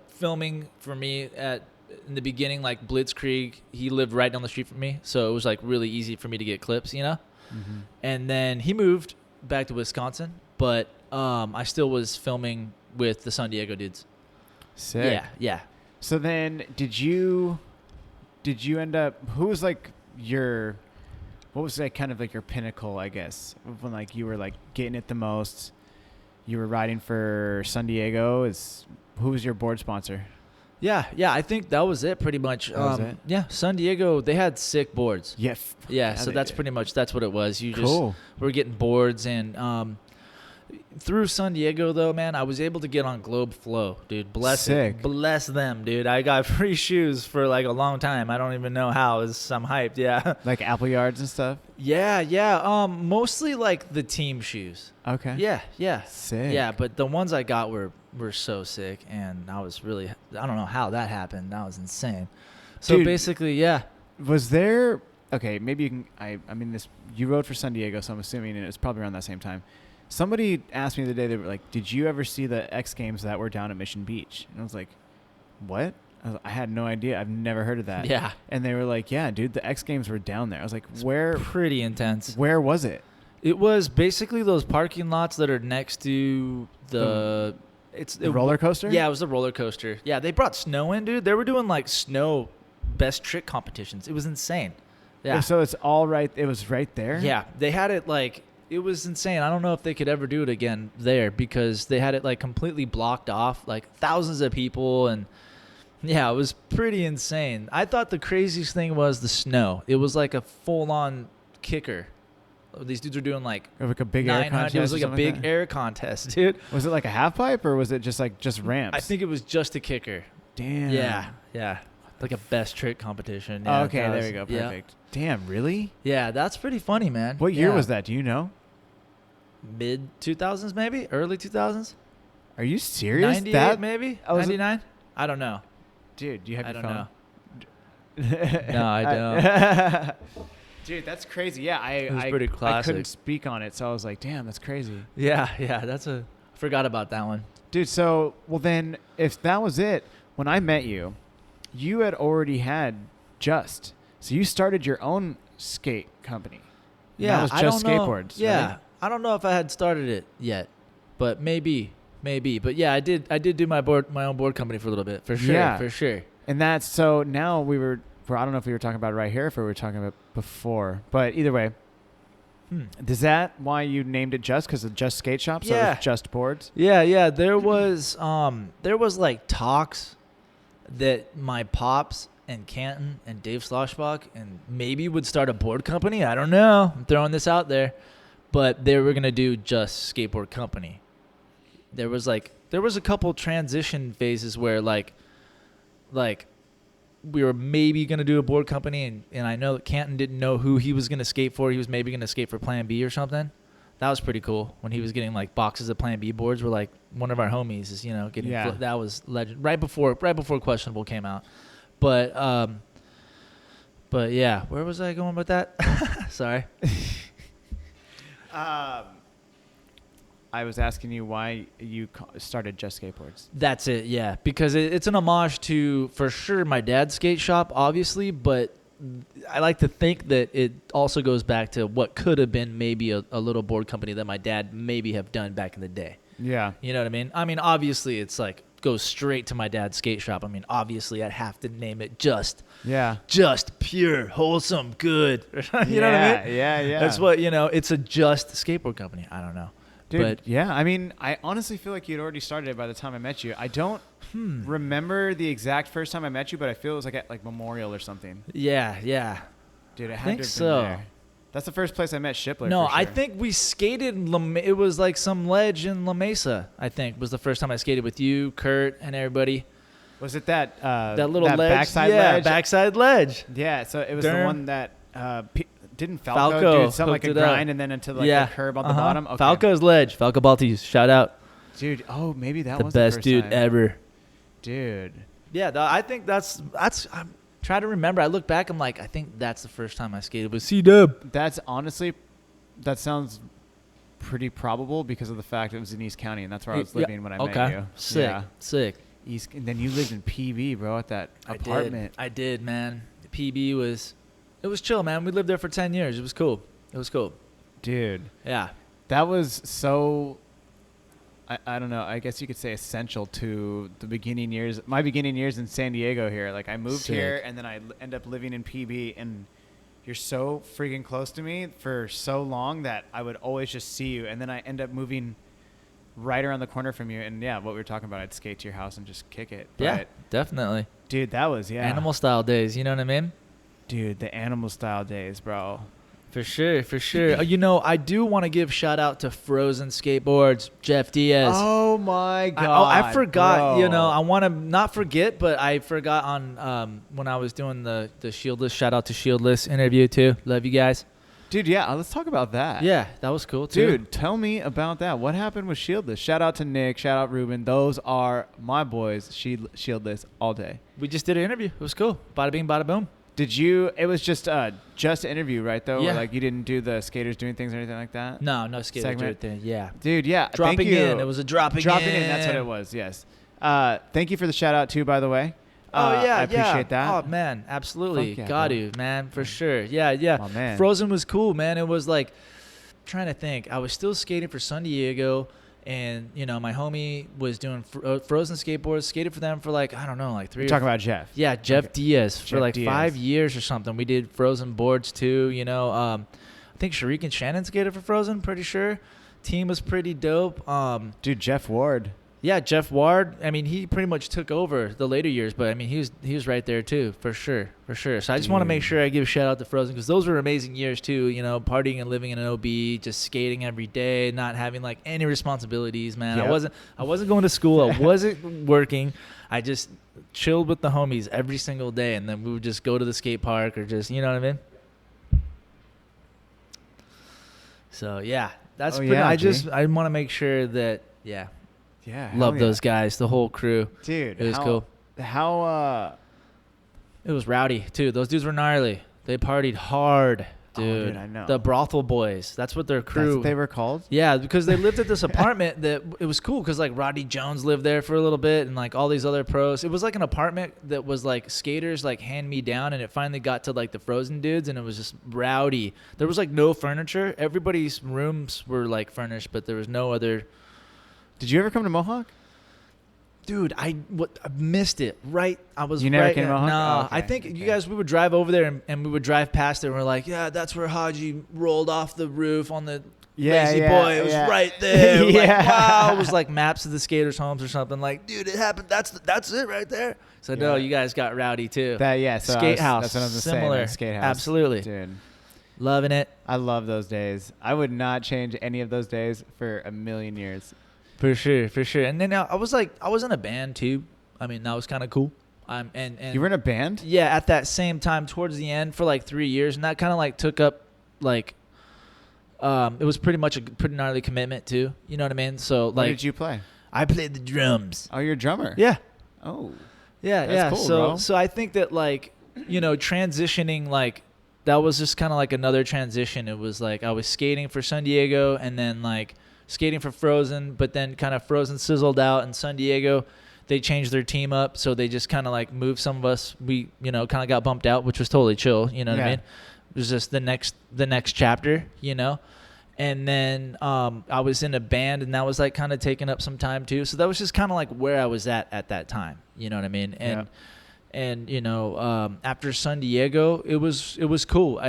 filming for me in the beginning, like Blitzkrieg. He lived right down the street from me, so it was like really easy for me to get clips, Mm-hmm. And then he moved back to Wisconsin, but I still was filming with the San Diego dudes. Sick. Yeah. So then did you end up, what was like your pinnacle, I guess, when like you were like getting it the most? You were riding for San Diego. Who was your board sponsor? Yeah, I think that was it pretty much. That was it? Yeah, San Diego, they had sick boards. Yeah. So that's pretty much, that's what it was. You cool. just were getting boards, and through San Diego though, man, I was able to get on Globe Flow, dude. Bless them, dude. I got free shoes for like a long time. I don't even know how. I'm hyped, yeah. Like Apple Yards and stuff? Yeah. Mostly like the team shoes. Okay. Yeah. Sick. Yeah, but the ones I got were so sick, and I don't know how that happened. That was insane. So dude, basically, yeah. Was there, okay, maybe you can, I mean, you rode for San Diego, so I'm assuming it was probably around that same time. Somebody asked me the other day, they were like, "Did you ever see the X Games that were down at Mission Beach?" And I was like, "What?" I had no idea. I've never heard of that. Yeah. And they were like, "Yeah, dude, the X Games were down there." I was like, "Where?" Pretty intense. Where was it? It was basically those parking lots that are next to the roller coaster? Yeah, it was the roller coaster. Yeah, they brought snow in, dude. They were doing like snow best trick competitions. It was insane. Yeah. So it's all right. It was right there? Yeah. They had it like, it was insane. I don't know if they could ever do it again there, because they had it like completely blocked off, like thousands of people. And yeah, it was pretty insane. I thought the craziest thing was the snow. It was like a full on kicker. These dudes were doing like a big air contest. It was like a big air contest, dude. Was it like a half pipe, or was it just ramps? I think it was just a kicker. Damn. Yeah. Like a best trick competition. Yeah, okay, there we go. Perfect. Yeah. Damn, really? Yeah, that's pretty funny, man. What year was that? Do you know? Mid 2000s, maybe? Early 2000s? Are you serious? 98, maybe? 99? I don't know. Dude, do you have your phone? No, I don't. Dude, that's crazy. Yeah, it was pretty classic. I couldn't speak on it, so I was like, damn, that's crazy. Yeah, I forgot about that one. Dude, so, well then, if that was it, when I met you, you had already had Just. So you started your own skate company. Yeah, that was Just Skateboards. Yeah, right? I don't know if I had started it yet, but maybe. But yeah, I did do my own board company for a little bit, for sure. Yeah. For sure. And that's, so now I don't know if we were talking about it right here, if we were talking about it before, but either way, is that why you named it Just? Because of Just Skate Shop? So it was Just Boards? Yeah. There was like talks that my pops and Canton and Dave Sloshbach and maybe would start a board company. I don't know. I'm throwing this out there. But they were going to do Just Skateboard Company. There was a couple transition phases where like we were maybe going to do a board company, and I know that Canton didn't know who he was going to skate for. He was maybe going to skate for Plan B or something. That was pretty cool when he was getting like boxes of Plan B boards. We're like, one of our homies is, getting that was legend right before Questionable came out. But yeah, where was I going with that? Sorry. I was asking you why you started Just Skateboards. That's it, yeah. Because it's an homage to, for sure, my dad's skate shop, obviously. But I like to think that it also goes back to what could have been maybe a little board company that my dad maybe have done back in the day. Yeah. You know what I mean? I mean, obviously, it's like goes straight to my dad's skate shop. I mean, obviously, I'd have to name it Just Pure, Wholesome, Good. You know what I mean? Yeah. That's what, it's a Just skateboard company. I don't know. Dude, but, yeah. I mean, I honestly feel like you'd already started it by the time I met you. I don't remember the exact first time I met you, but I feel it was like at like Memorial or something. Yeah. Dude, I think have so. Been there. That's the first place I met Shipler. No, for sure. I think we skated it was like some ledge in La Mesa, I think, was the first time I skated with you, Kurt, and everybody. Was it that little ledge? Backside ledge? Yeah, backside ledge. Yeah, so it was Durham. the one that didn't Falco do something like a grind and then into like a curb on the bottom? Okay. Falco's ledge. Falco Baltis, shout out. Dude, maybe that the was best the first dude time. ever. Dude. Yeah, I think that's I'm trying to remember. I look back, I'm like, I think that's the first time I skated with C-Dub. That's honestly, that sounds pretty probable because of the fact it was in East County and that's where I was living when I met you. Sick. And then you lived in PB, bro, at that apartment. I did, man. PB it was chill, man. We lived there for 10 years. It was cool. Dude. Yeah. That was so, I don't know, I guess you could say essential to the beginning years, my beginning years in San Diego here. Like I moved here and then I end up living in PB and you're so freaking close to me for so long that I would always just see you. And then I end up moving right around the corner from you. And yeah, what we were talking about, I'd skate to your house and just kick it. Yeah, definitely. Dude, that was, animal style days. You know what I mean? Dude, the animal style days, bro. For sure. I do want to give shout out to Frozen Skateboards, Jeff Diaz. Oh my God. I forgot, bro. I want to not forget, but I forgot on when I was doing the Shieldless, shout out to Shieldless interview too. Love you guys. Dude, yeah, let's talk about that. Yeah, that was cool too. Dude, tell me about that. What happened with Shieldless? Shout out to Nick, shout out Ruben. Those are my boys, Shieldless all day. We just did an interview. It was cool. Bada bing, bada boom. It was just an interview, right, though? Yeah. Or, like, you didn't do the skaters doing things or anything like that? No skaters doing things. Yeah. Dude, yeah. Dropping in. It was a dropping in. That's what it was, yes. Thank you for the shout-out, too, by the way. I appreciate that. Oh, man, absolutely. Yeah, Got to, man, for sure. Yeah. Oh, man. Frozen was cool, man. It was like, trying to think. I was still skating for San Diego. And, my homie was doing Frozen skateboards, skated for them for like, I don't know, like 3 You're talking about Jeff. Yeah, Jeff Diaz for like Diaz. 5 years or something. We did Frozen boards too, I think Sharik and Shannon skated for Frozen, pretty sure. Team was pretty dope. Dude, Jeff Ward. Yeah, Jeff Ward. I mean, he pretty much took over the later years, but I mean, he was right there too, for sure. So I just want to make sure I give a shout out to Frozen because those were amazing years too. Partying and living in an OB, just skating every day, not having like any responsibilities, man. Yep. I wasn't going to school. I wasn't working. I just chilled with the homies every single day, and then we would just go to the skate park or just, you know what I mean. So yeah, that's pretty. I want to make sure that Yeah. Love those guys, the whole crew. Dude, it was cool. It was rowdy too. Those dudes were gnarly. They partied hard, dude. Oh, dude, I know. The brothel boys. That's what their crew. That's what they were called? Yeah, because they lived at this apartment that it was cool because like Rodney Jones lived there for a little bit and like all these other pros. It was like an apartment that was like skaters like hand me down, and it finally got to like the Frozen dudes, and it was just rowdy. There was like no furniture. Everybody's rooms were like furnished, but there was no other. Did you ever come to Mohawk? Dude, I missed it. Right, I was. You never right came to Mohawk? No, Oh, okay. I think you guys. We would drive over there and we would drive past it. And we're like, yeah, that's where Haji rolled off the roof on the Lazy Boy. It was right there. Like, wow, it was like maps of the skaters' homes or something. Like, dude, it happened. That's it right there. So no, you guys got rowdy too. So skate house. That's what I was similar. Saying. Skate house. Absolutely, dude. Loving it. I love those days. I would not change any of those days for a million years. For sure. And then I was in a band too. I mean, that was kind of cool. And you were in a band? Yeah, at that same time towards the end for like 3 years, and that kind of like took up like it was pretty much a pretty gnarly commitment too. You know what I mean? So What like, did you play? I played the drums. Oh, you're a drummer. Yeah. Oh. Yeah, That's cool, so bro. so I think that like, you know, transitioning, like that was just kind of like another transition. It was like I was skating for San Diego and then like skating for Frozen, but then kind of Frozen sizzled out and San Diego, they changed their team up, so they just kind of like moved some of us. We, you know, kind of got bumped out, which was totally chill. You know what I mean? It was just the next chapter, you know. And then I was in a band, and that was like kind of taking up some time too. So that was just kind of like where I was at that time. You know what I mean? And you know, after San Diego, it was cool.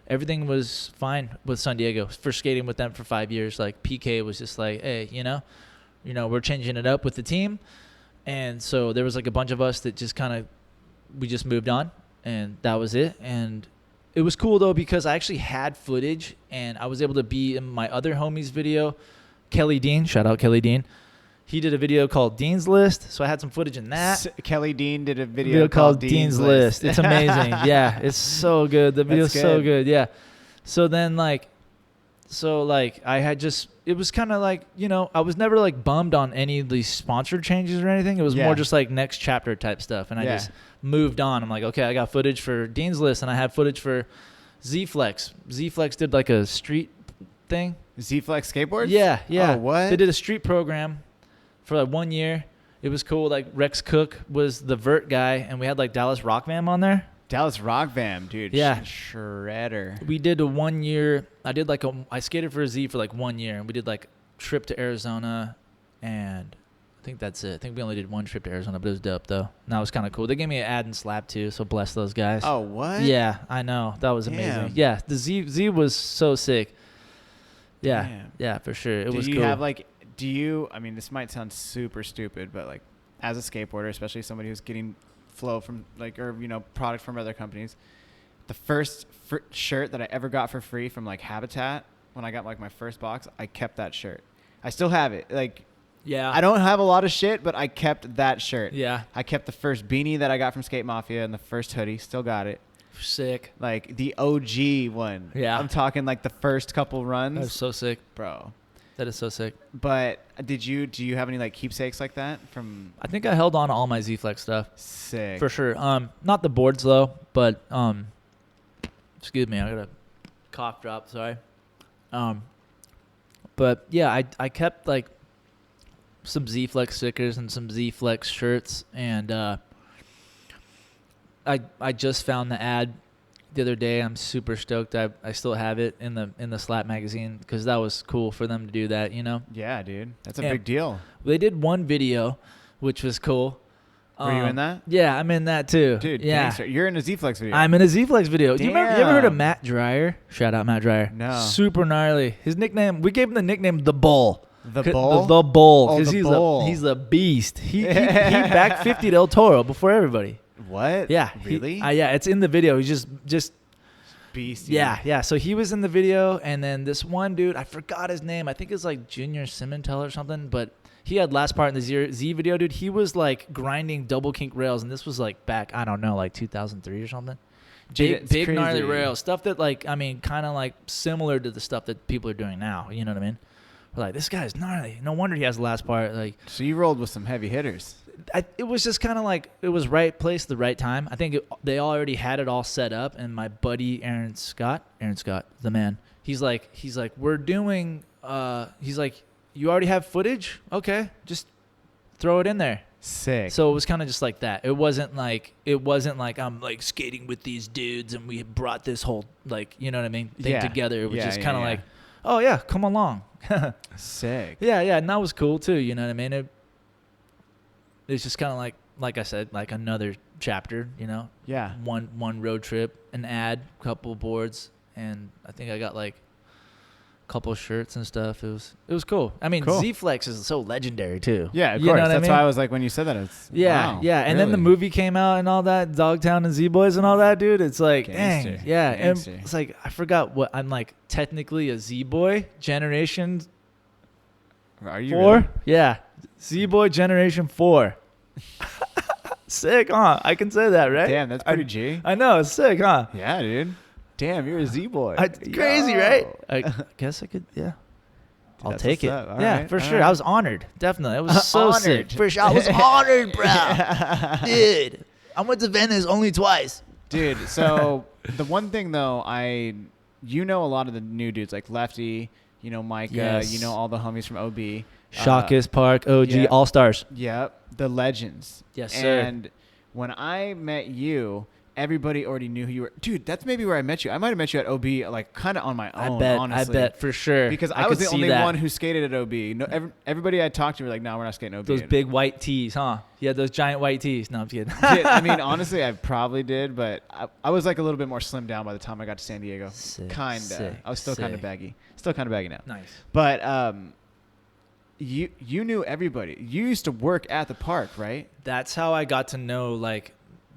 Everything was fine with San Diego for skating with them for 5 years. Like PK was just like, hey, you know, we're changing it up with the team. And so there was like a bunch of us that just we just moved on, and that was it. And it was cool though, because I actually had footage, and I was able to be in my other homie's video, Kelly Dean. Shout out Kelly Dean. He did a video called Dean's List, so I had some footage in that. Kelly Dean did a video called Dean's List. It's amazing. Yeah, it's so good. The video's so good. Yeah. So then I had just, it was kind of like, you know, I was never like bummed on any of these sponsored changes or anything. It was more just like next chapter type stuff. And I just moved on. I'm like, okay, I got footage for Dean's List, and I had footage for Z-Flex. Z-Flex did like a street thing. Z-Flex skateboards? Yeah. Oh, what? They did a street program for like 1 year. It was cool. Like Rex Cook was the vert guy, and we had like Dallas Rock Vam on there. Dallas Rock Vam, dude. Yeah. Shredder. We did a 1 year. I skated for a Z for like 1 year, and we did like trip to Arizona, and I think that's it. I think we only did one trip to Arizona, but it was dope though. And that was kind of cool. They gave me an ad and slap too, so bless those guys. Oh, what? Yeah, I know. That was amazing. Damn. Yeah, the Z was so sick. Yeah, Damn. yeah, for sure. It was Do you cool. have like, I mean, this might sound super stupid, but like as a skateboarder, especially somebody who's getting flow from like, or, you know, product from other companies, the first shirt that I ever got for free from like Habitat, when I got like my first box, I kept that shirt. I still have it. Like, yeah. I don't have a lot of shit, but I kept that shirt. Yeah. I kept the first beanie that I got from Skate Mafia and the first hoodie. Still got it. Sick. Like the OG one. Yeah. I'm talking like the first couple runs. That is so sick. Bro. That is so sick. But do you have any like keepsakes like that from? I think I held on to all my Z-Flex stuff. Sick. For sure. Not the boards though, but excuse me, I got a cough drop, sorry. But yeah, I kept like some Z-Flex stickers and some Z-Flex shirts, and I just found the ad the other day. I'm super stoked. I still have it in the Slap magazine, because that was cool for them to do that, you know? Yeah, dude. That's a big deal. They did one video, which was cool. Were you in that? Yeah, I'm in that too. Dude, yeah. gangster. You're in a Z-Flex video. I'm in a Z-Flex video. Damn. You ever heard of Matt Dreyer? Shout out Matt Dreyer. No. Super gnarly. His nickname, we gave him the nickname The Bull. The Bull? The Bull. Oh, Because the Bull. he's a beast. He backed 50 Del Toro before everybody. What? Yeah. Really? Yeah, it's in the video. He's just beast. yeah. So he was in the video, and then this one dude, I forgot his name. I think it's like Junior Simentel or something, but he had last part in the Z video, dude. He was like grinding double kink rails, and this was like back, I don't know, like 2003 or something. Dude, Big crazy. gnarly rails, stuff that like, I mean, kind of like similar to the stuff that people are doing now. You know what I mean? We're like, this guy's gnarly. No wonder he has the last part. Like, So you rolled with some heavy hitters. it was just kind of like, it was right place, the right time. I think they already had it all set up, and my buddy Aaron Scott, the man, he's like, we're doing, he's like, you already have footage? Okay, just throw it in there. Sick. So it was kind of just like that. It wasn't like I'm like skating with these dudes and we brought this whole, like, you know what I mean, thing together. It was just kind of like, oh yeah, come along. Sick. Yeah, and that was cool too. You know what I mean? It's just kind of like I said, like another chapter. You know? Yeah. One road trip, an ad, couple boards, and I think I got like a couple shirts and stuff. It was cool. I mean, Cool. Z-Flex is so legendary too. Yeah, of You course. know what I That's mean? why I was like, when you said that, it's Yeah, wow, yeah. And then the really? movie came out and all that, Dogtown and Z-Boys and all that, dude. It's like, Gangster. dang. Yeah. Gangster. And it's like, I forgot what, I'm like technically a Z-Boy generation Are you 4? really? Yeah. Z-Boy generation 4. Sick, huh? I can say that, right? Damn, that's pretty G. I know, it's sick, huh? Yeah, dude. Damn, you're a Z boy. Crazy, right? I guess I could, yeah. I'll That's take it. what's up. All Yeah, right, for all sure. right. I was honored. Definitely. It was so Honored. sick. For sure. I was honored, bro. Dude, I went to Venice only twice. Dude, so the one thing though, you know a lot of the new dudes like Lefty, you know Micah, Yes. you know all the homies from OB. Shawkus Park, OG, yeah. All Stars. Yep, the legends. Yes, sir. And when I met you, everybody already knew who you were. Dude, that's maybe where I met you. I might have met you at OB, like kind of on my own. Honestly. I bet for sure. Because I was could the see only that. one who skated at OB. No, everybody I talked to were like, "No, we're not skating OB." Those big white tees, huh? You had those giant white tees. No, I'm kidding. Dude, I mean, honestly, I probably did, but I was like a little bit more slimmed down by the time I got to San Diego. Sick, Kinda. sick, I was still kind of sick. baggy. Still kind of baggy now. Nice. But you knew everybody. You used to work at the park, right? That's how I got to know, like,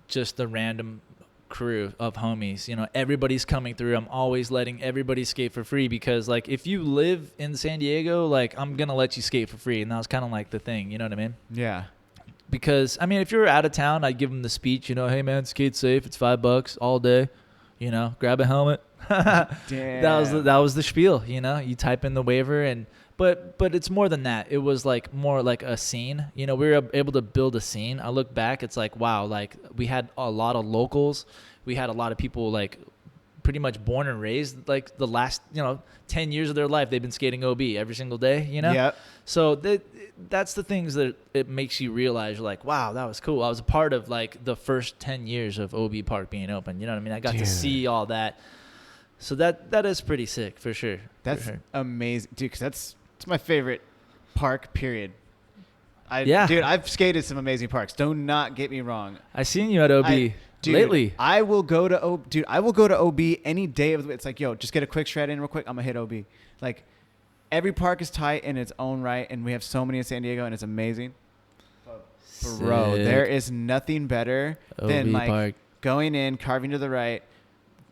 just the random crew of homies. You know, everybody's coming through. I'm always letting everybody skate for free because, like, if you live in San Diego, like, I'm going to let you skate for free. And that was kind of like the thing. You know what I mean? Yeah. Because, I mean, if you're out of town, I'd give them the speech, you know, hey, man, skate safe. It's $5 all day. You know, grab a helmet. Damn. That was the spiel, you know. You type in the waiver and but it's more than that. It was like more like a scene. You know, we were able to build a scene. I look back, it's like, wow, like we had a lot of locals. We had a lot of people like pretty much born and raised like the last, 10 years of their life they've been skating OB every single day, you know? Yep. So that's the things that it makes you realize, like, wow, that was cool. I was a part of like the first 10 years of OB Park being open. You know what I mean? I got to see all that. So that is pretty sick for sure. That's for sure. amazing, dude. Because it's my favorite park. Period. Yeah. Dude, I've skated some amazing parks. Do not get me wrong. I seen you at OB Dude, lately. I will go to OB any day of the week. It's like, yo, just get a quick shred in real quick. I'm gonna hit OB. Like, every park is tight in its own right, and we have so many in San Diego, and it's amazing. Bro, Sick. there is nothing better than OB like Park. going in, carving to the right,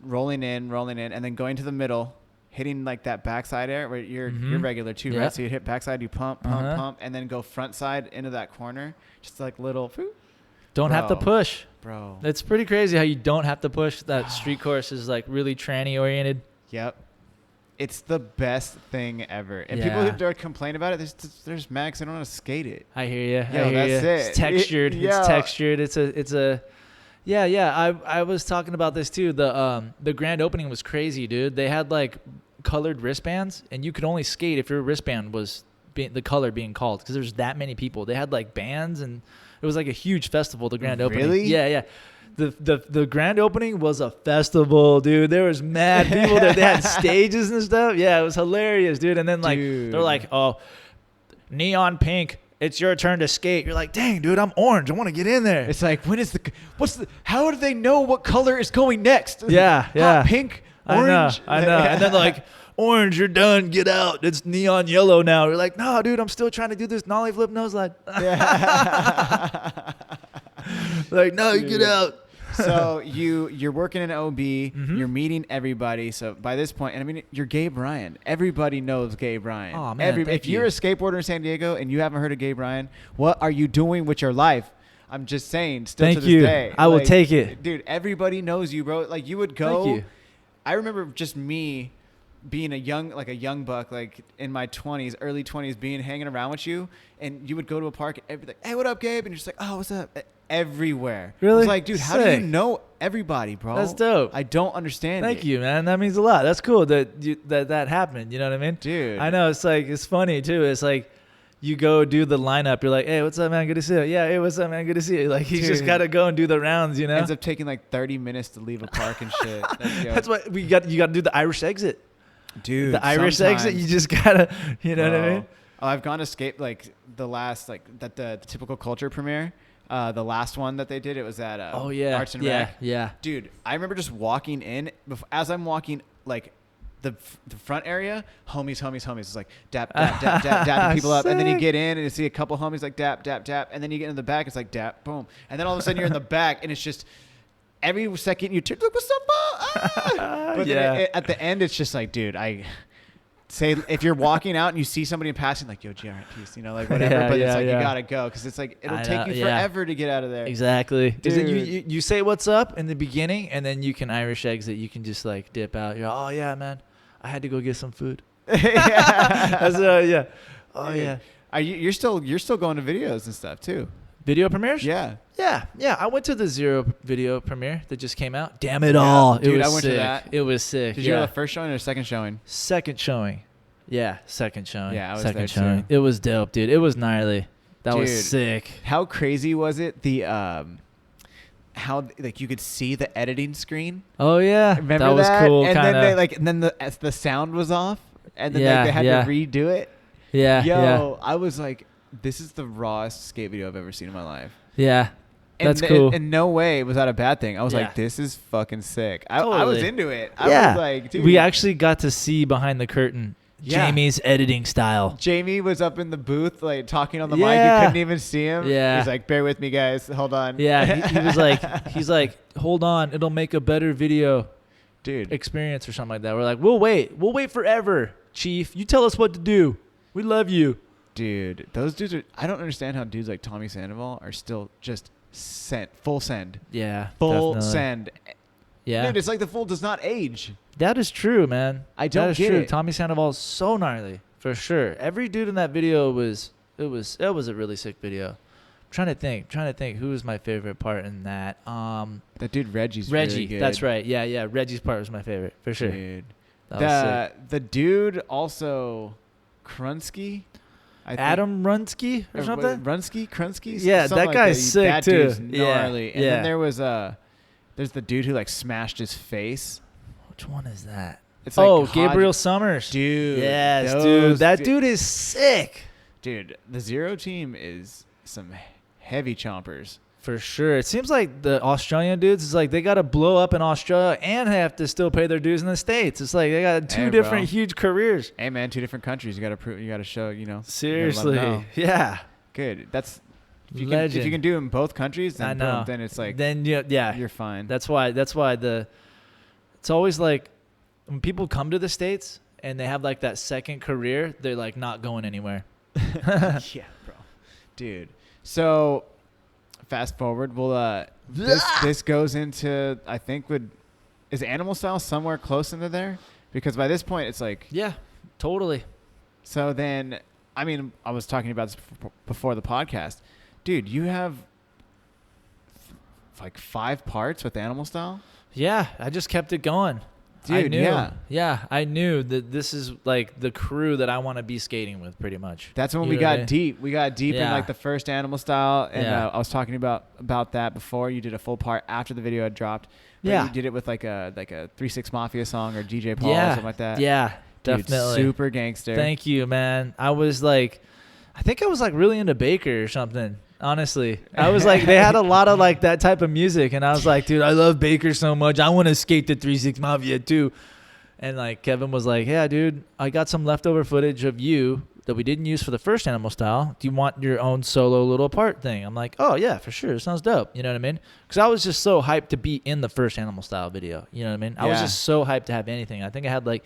rolling in, and then going to the middle, hitting like that backside air where you're regular too, Yeah. right? So you hit backside, you pump, and then go front side into that corner, just like little. Don't have to Bro. push. Bro. It's pretty crazy how you don't have to push. That street course is like really tranny oriented. Yep. It's the best thing ever. And Yeah. people who don't complain about it, there's Max, they don't know how to skate it. I hear you. Yo, that's it. It's textured. Yeah. It's textured. It's a. Yeah. I was talking about this too. The grand opening was crazy, dude. They had like colored wristbands, and you could only skate if your wristband was the color being called because there's that many people. They had like bands, and it was like a huge festival. The grand opening. Really? Yeah. The grand opening was a festival, dude. There was mad people there. They had stages and stuff. Yeah, it was hilarious, dude. And then like Dude. they're like, oh, neon pink. It's your turn to skate. You're like, dang, dude, I'm orange. I want to get in there. It's like, how do they know what color is going next? Yeah. Hot pink, orange. I know. And then like, orange, you're done. Get out. It's neon yellow now. You're like, no, dude, I'm still trying to do this nollie flip nose slide. Yeah. Like, no, you get out. So you're working in OB, Mm-hmm. you're meeting everybody. So by this point, and I mean, you're Gabe Ryan. Everybody knows Gabe Ryan. Aw, man, thank if you're you. a skateboarder in San Diego and you haven't heard of Gabe Ryan, what are you doing with your life? I'm just saying, still Thank to this you. day. I will Like, take it. Dude, everybody knows you, bro. Like you would go. Thank you. I remember just me being a young buck, like in my 20s, early 20s, hanging around with you, and you would go to a park and be like, hey, what up, Gabe? And you're just like, oh, what's up? Everywhere. Really? I was like, dude, how do Sick. you know everybody, bro? That's dope. I don't understand Thank it. you, man. That means a lot. That's cool that happened. You know what I mean? Dude. I know. It's like, it's funny too. It's like, you go do the lineup. You're like, hey, what's up, man? Good to see you. Yeah, hey, what's up, man? Good to see you. Like, you just Dude. got to go and do the rounds, you know? Ends up taking like 30 minutes to leave a park and shit. That's why you got to do the Irish exit. Dude, The Irish exit, you just got to, you know what I mean? Oh, I've gone to skate like the last, like the typical culture premiere. The last one that they did, it was at Arts and Rec. Yeah. Dude, I remember just walking in. As I'm walking, like the front area, homies. It's like dap, dapping people up. And then you Sick. get in and you see a couple homies like dap. And then you get in the back, it's like dap, boom. And then all of a sudden you're in the back and it's just every second you turn, look, what's up, bro? Ah! But Yeah. then at the end, it's just like, dude, say if you're walking out and you see somebody in passing, like, yo, G, all right, peace, like whatever. But it's like you gotta go because it's like it'll take you forever to get out of there. Exactly. Dude. You say what's up in the beginning, and then you can Irish exit. You can just like dip out. You're oh yeah, man, I had to go get some food. That's, yeah. Oh yeah. You're still going to videos and stuff too. Video premieres? Yeah. Yeah. I went to the Zero video premiere that just came out. Damn it all. Dude, I went sick. to that. It was sick. Did you go to the first showing or second showing? Second showing. Yeah, second showing. Yeah, I was second there showing. too. It was dope, dude. It was gnarly. That Dude, was sick. How crazy was it? The how like you could see the editing screen. Oh yeah, remember that was cool. And kinda. then the sound was off, and then they had to redo it. Yeah, I was like, this is the rawest skate video I've ever seen in my life. Yeah, and that's cool. And no way was that a bad thing. I was like, this is fucking sick. I was into it. I was like, dude. We actually got to see behind the curtain. Yeah. Jamie's editing style. Jamie was up in the booth, like talking on the mic. You couldn't even see him. Yeah. He's like, bear with me, guys. Hold on. Yeah. He was like, hold on. It'll make a better video dude experience or something like that. We're like, we'll wait forever. Chief, you tell us what to do. We love you. Dude, those dudes I don't understand how dudes like Tommy Sandoval are still just full send. Yeah. Full definitely. send. Yeah. Dude, it's like the fool does not age. That is true, man. I don't that is get true. it. Tommy Sandoval is so gnarly, for sure. Every dude in that video was a really sick video. I'm trying to think who was my favorite part in that. That dude Reggie. Really good. That's right. Yeah. Reggie's part was my favorite, for sure. Dude. That was sick. The dude also Krunsky. Adam Runsky or something? Krunsky? Yeah, that guy's sick that too. Dude's gnarly. Yeah. And then there's the dude who like smashed his face. Which one is that? It's like Gabriel Summers. Dude. Yes, dude. That dude is sick. Dude, the Zero team is some heavy chompers. For sure. It seems like the Australian dudes is like they got to blow up in Australia and have to still pay their dues in the States. It's like they got two different huge careers. Hey man, two different countries. You got to prove. You got to show. Seriously. Yeah. Good. That's if Legend. you can do it in both countries. Then I know. Boom, then it's like you're fine. That's why it's always like when people come to the States and they have like that second career, they're like not going anywhere. Yeah, bro. Dude. So fast forward, this goes into I think is Animal Style somewhere close into there? Because by this point it's like yeah, totally. So then I mean I was talking about this before the podcast. Dude, you have like 5 parts with Animal Style? Yeah, I just kept it going. Dude, I knew that this is like the crew that I want to be skating with pretty much. That's when we got deep. We got deep in like the first Animal Style. And I was talking about that before. You did a full part after the video had dropped. But you did it with like a 3-6 Mafia song or DJ Paul or something like that. Yeah, dude, definitely. Super gangster. Thank you, man. I think I was like really into Baker or something. Honestly, I was like, they had a lot of like that type of music, and I was like, dude, I love Baker so much. I want to skate the 3-6 Mafia too. And like Kevin was like, yeah, dude, I got some leftover footage of you that we didn't use for the first Animal Style. Do you want your own solo little part thing? I'm like, oh yeah, for sure. It sounds dope. You know what I mean? Because I was just so hyped to be in the first Animal Style video. You know what I mean? I was just so hyped to have anything. I think I had like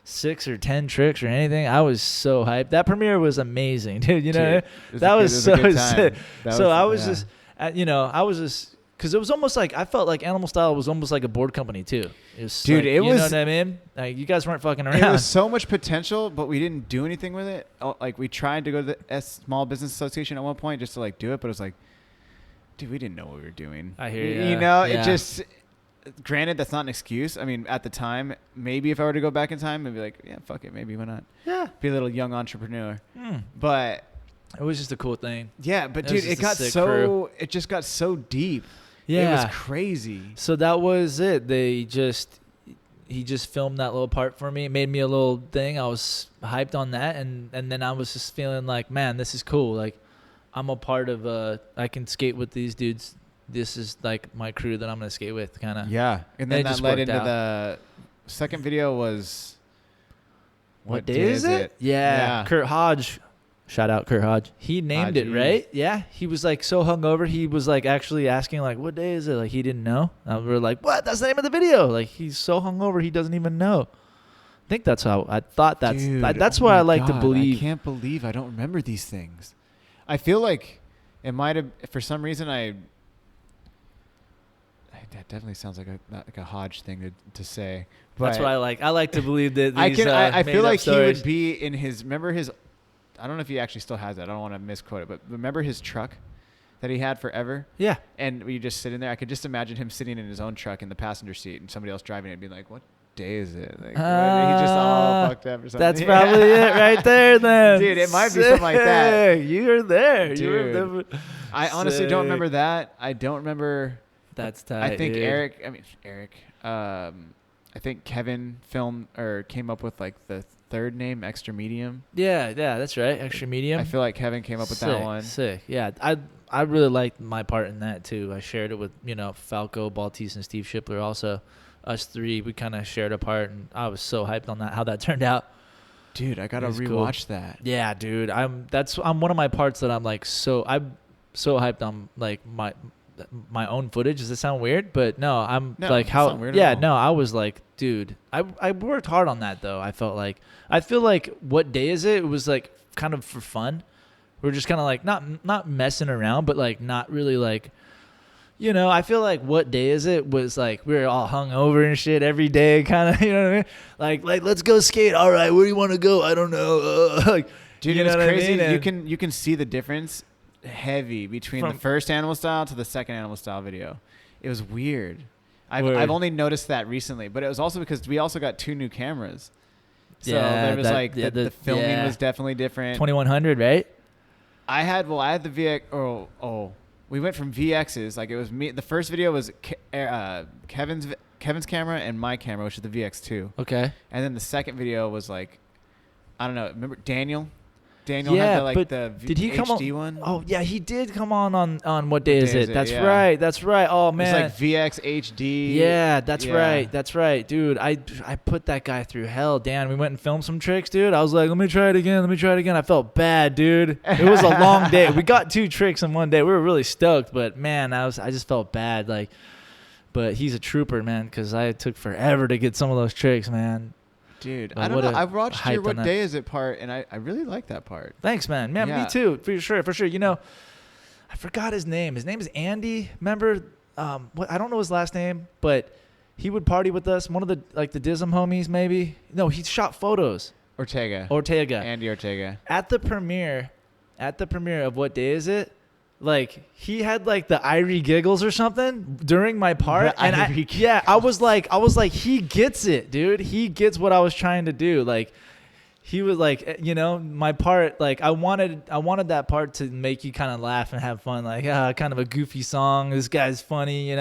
6 or 10 tricks or anything. I was so hyped. That premiere was amazing, dude. You know, that was so sick. So I was just, I was just, because it was almost like, I felt like Animal Style was almost like a board company too. It was dude, like, it was, you know what I mean? Like you guys weren't fucking around. It was so much potential, but we didn't do anything with it. Like we tried to go to the Small Business Association at one point just to like do it, but it was like, dude, we didn't know what we were doing. I hear you. You know, it just. Granted, that's not an excuse. I mean, at the time, maybe if I were to go back in time, I'd be like, yeah, fuck it. Maybe why not? Yeah. Be a little young entrepreneur. But it was just a cool thing. Yeah, but dude, it just got so deep. Yeah. It was crazy. So that was it. He just filmed that little part for me. It made me a little thing. I was hyped on that. And then I was just feeling like, man, this is cool. Like I'm a part of, I can skate with these dudes. This is like my crew that I'm going to skate with, kind of. Yeah. And then that led into the second video was... What day is it? Yeah. Kurt Hodge. Shout out Kurt Hodge. He named it, right? Yeah. He was like so hungover. He was like actually asking like, what day is it? Like he didn't know. And we were like, what? That's the name of the video. Like he's so hungover he doesn't even know. think that's how I thought. That's Dude, that's oh what my I like to God, believe. I can't believe I don't remember these things. I feel like it might have, for some reason, that definitely sounds like a Hodge thing to say. But That's what I like. I like to believe that I these, can. I feel like stories. he would be in his. Remember his. I don't know if he actually still has that. I don't want to misquote it, but remember his truck that he had forever? Yeah. And we just sit in there. I could just imagine him sitting in his own truck in the passenger seat and somebody else driving it and being like, "What day is it?" Like, he's just all fucked up or something. That's probably it right there, then. Dude, it might be something like that. You're there. Dude, you remember. I honestly don't remember that. I don't remember. That's tight. I think dude. Eric. I think Kevin came up with like the third name, Extra Medium. Yeah, that's right. Extra medium. I feel like Kevin came up with that one. Sick. Yeah, I really liked my part in that too. I shared it with Falco, Baltese, and Steve Shipler. Also, us three, we kind of shared a part, and I was so hyped on that how that turned out. Dude, I gotta rewatch that. Yeah, dude. I'm one of my parts that I'm hyped on like my own footage. Does it sound weird? But no, I was like, dude, I worked hard on that though. I feel like what day is it? It was like kind of for fun. We're just kind of like not messing around, but like not really like, I feel like what day is it was like we were all hungover and shit every day, kind of, you know what I mean? Like let's go skate. All right, where do you want to go? I don't know. Like, dude, you know it's what crazy. I mean? You can see the difference heavy between the first Animal Style to the second Animal Style video. It was weird. I've only noticed that recently, but it was also because we also got 2 new cameras. So there was the filming was definitely different. 2100, right? I had the VX. We went from VXs. Like it was me. The first video was Kevin's camera and my camera, which is the VX2. Okay. And then the second video was like, I don't know. Remember Daniel? Did he come HD on? one? Oh yeah, he did come on What Day Is It? That's right. Oh man. It was like VX HD. Yeah, that's right, dude. I put that guy through hell. Dan, we went and filmed some tricks, dude. I was like, let me try it again. I felt bad, dude. It was a long day. We got 2 tricks in one day. We were really stoked, but man, I just felt bad. Like, but he's a trooper, man, because I took forever to get some of those tricks, man. Dude, I don't know. I've watched your What Day Is It part, and I really like that part. Thanks, man. Yeah, me too. For sure. I forgot his name. His name is Andy. Remember? I don't know his last name, but he would party with us. One of the the Dism homies, maybe. No, he shot photos. Ortega. Andy Ortega. At the premiere of What Day Is It? Like he had like the Irie giggles or something during my part, and I was like, he gets it, dude. He gets what I was trying to do. Like he was like, my part. Like I wanted that part to make you kind of laugh and have fun. Like kind of a goofy song. This guy's funny,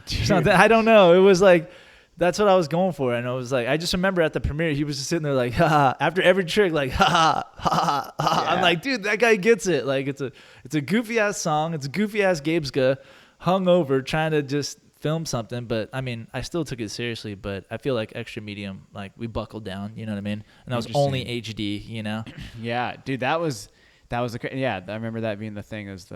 something. I don't know. It was like. That's what I was going for, and I was like, I just remember at the premiere, he was just sitting there like, ha, after every trick, like, ha, ha, ha. Yeah. I'm like, dude, that guy gets it. Like, it's a goofy ass song, it's a goofy ass Gabeska, hungover, trying to just film something. But I mean, I still took it seriously. But I feel like Extra Medium, like we buckled down, you know what I mean? And that was only HD, Yeah, dude, that was I remember that being the thing. Is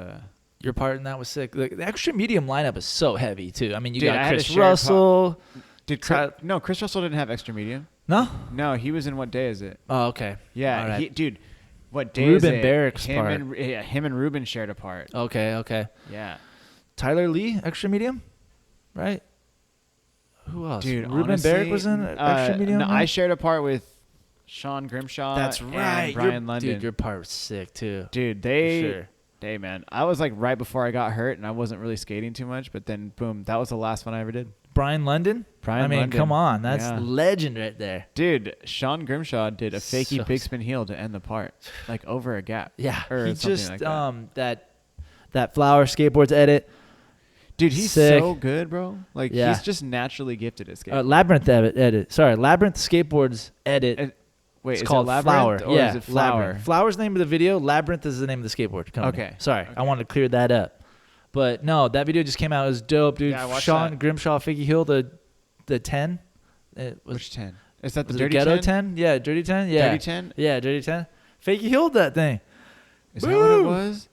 your part in that was sick. The Extra Medium lineup is so heavy too. I mean, you got Chris Russell. Chris Russell didn't have Extra Medium. No, he was in What Day Is It? Oh, okay. Yeah, right. What Day Is It? Ruben Barrick's part. Him and Ruben shared a part. Okay. Yeah. Tyler Lee, Extra Medium, right? Who else? Dude, Ruben honestly, Barrick was in Extra Medium. No, I shared a part with Sean Grimshaw. That's right. And Brian London. Dude, your part was sick too. Dude, Hey man, I was like right before I got hurt, and I wasn't really skating too much. But then, boom, that was the last one I ever did. Brian London? London. Come on. That's legend right there. Dude, Sean Grimshaw did a fakey big spin heel to end the part. Like over a gap. Yeah. Or he something just, like that Flower Skateboards edit. Dude, he's sick. So good, bro. Like, he's just naturally gifted at skateboarding. Labyrinth edit. Sorry, Labyrinth Skateboards edit. Wait, it's is called it Labyrinth? Flower. Or is it Flower? Labyrinth. Flower's the name of the video. Labyrinth is the name of the skateboard company. Okay. Sorry, I wanted to clear that up. But no, that video just came out. It was dope, dude. Yeah, I watched Sean that. Grimshaw, Figgy Hill, the 10. Which 10? Is that the was Dirty it Ghetto 10? 10? Yeah, Dirty 10? Yeah. Dirty 10? Yeah, Dirty 10. Fakey Hilled that thing. Is that what it was?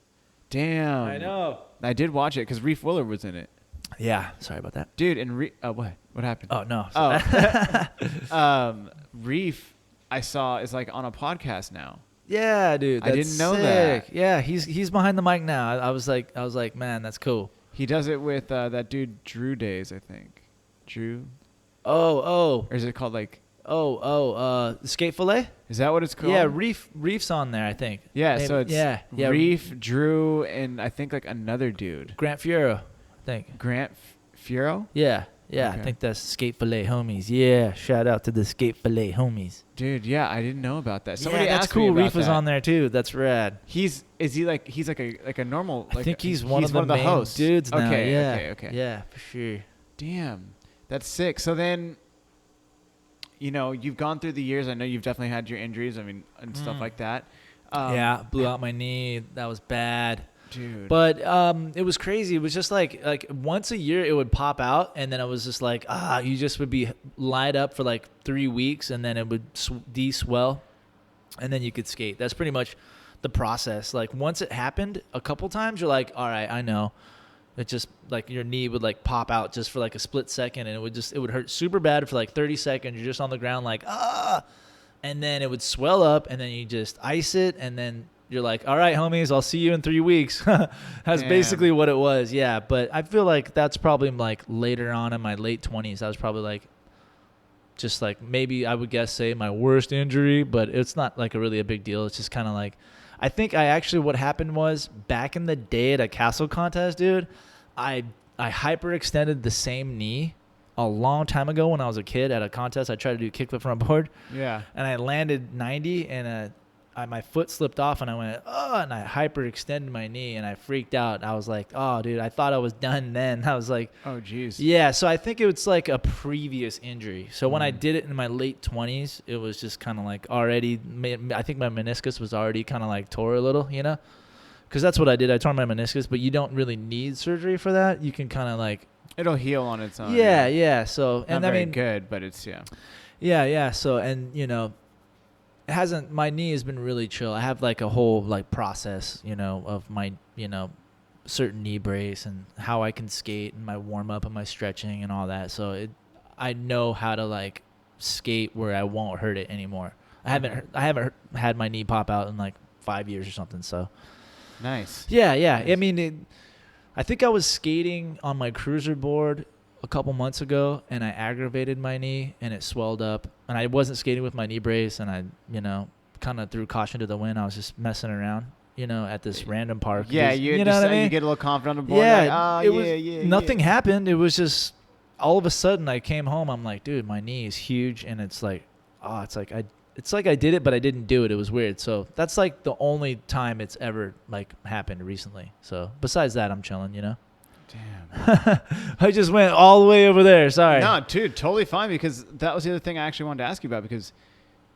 Damn. I know. I did watch it because Reef Willer was in it. Yeah. Sorry about that. Dude, and what happened? Oh, no. Reef, I saw, is like on a podcast now. Yeah, dude. I didn't know sick. that. Yeah, he's behind the mic now. I was like, man, that's cool. He does it with that dude Drew Days, I think. Drew? Oh. Or is it called like... Skate Fillet? Is that what it's called? Yeah, Reef's on there, I think. Yeah, Maybe. so it's Reef, Drew, and I think like another dude. Grant Fiero, I think. Grant Fiero? Yeah. Okay. I think that's Skate Fillet homies. Yeah, shout out to the Skate Fillet homies. Dude, yeah, I didn't know about that. Somebody that's asked cool. me about Reef was that. on there too. That's rad. He's like a normal. Like, I think he's one of the main hosts. dudes now. Okay, Yeah. okay. Yeah, for sure. Damn, that's sick. So then, you've gone through the years. I know you've definitely had your injuries. I mean, and stuff like that. Blew out my knee. That was bad. Dude. But it was crazy. It was just like once a year it would pop out, and then it was just like you just would be light up for like 3 weeks, and then it would de-swell, and then you could skate. That's pretty much the process. Like once it happened a couple times, you're like, all right, I know. It just like your knee would like pop out just for like a split second, and it would hurt super bad for like 30 seconds. You're just on the ground like and then it would swell up, and then you just ice it, and then you're like, all right, homies, I'll see you in 3 weeks. That's basically what it was. Yeah. But I feel like that's probably like later on in my late 20s. I was probably like, just like maybe I would say my worst injury, but it's not like really a big deal. It's just kind of like, I think what happened was back in the day at a castle contest, dude, I hyperextended the same knee a long time ago when I was a kid at a contest. I tried to do kickflip front board. Yeah. And I landed 90 and my foot slipped off, and I went, and I hyperextended my knee, and I freaked out. I was like, oh, dude, I thought I was done then. I was like, oh, geez. Yeah, so I think it was like a previous injury. So when I did it in my late 20s, it was just kind of like already, I think my meniscus was already kind of like tore a little, Because that's what I did. I tore my meniscus, but you don't really need surgery for that. You can kind of like... It'll heal on its own. Yeah. So, not very good, but it's, Yeah. So, and, my knee has been really chill. I have like a whole like process, of my, certain knee brace and how I can skate and my warm up and my stretching and all that. So I know how to like skate where I won't hurt it anymore. I haven't had my knee pop out in like 5 years or something. So nice. Yeah. Nice. I mean, I think I was skating on my cruiser board a couple months ago, and I aggravated my knee, and it swelled up, and I wasn't skating with my knee brace, and I, kind of threw caution to the wind. I was just messing around, at this random park. Yeah, you know what I mean? You get a little confident on the board. Yeah, like, nothing happened. It was just all of a sudden I came home. I'm like, dude, my knee is huge, and it's like, it's like I did it, but I didn't do it. It was weird. So that's like the only time it's ever like happened recently. So besides that, I'm chilling, Damn. I just went all the way over there. Sorry. No, dude, totally fine, because that was the other thing I actually wanted to ask you about, because,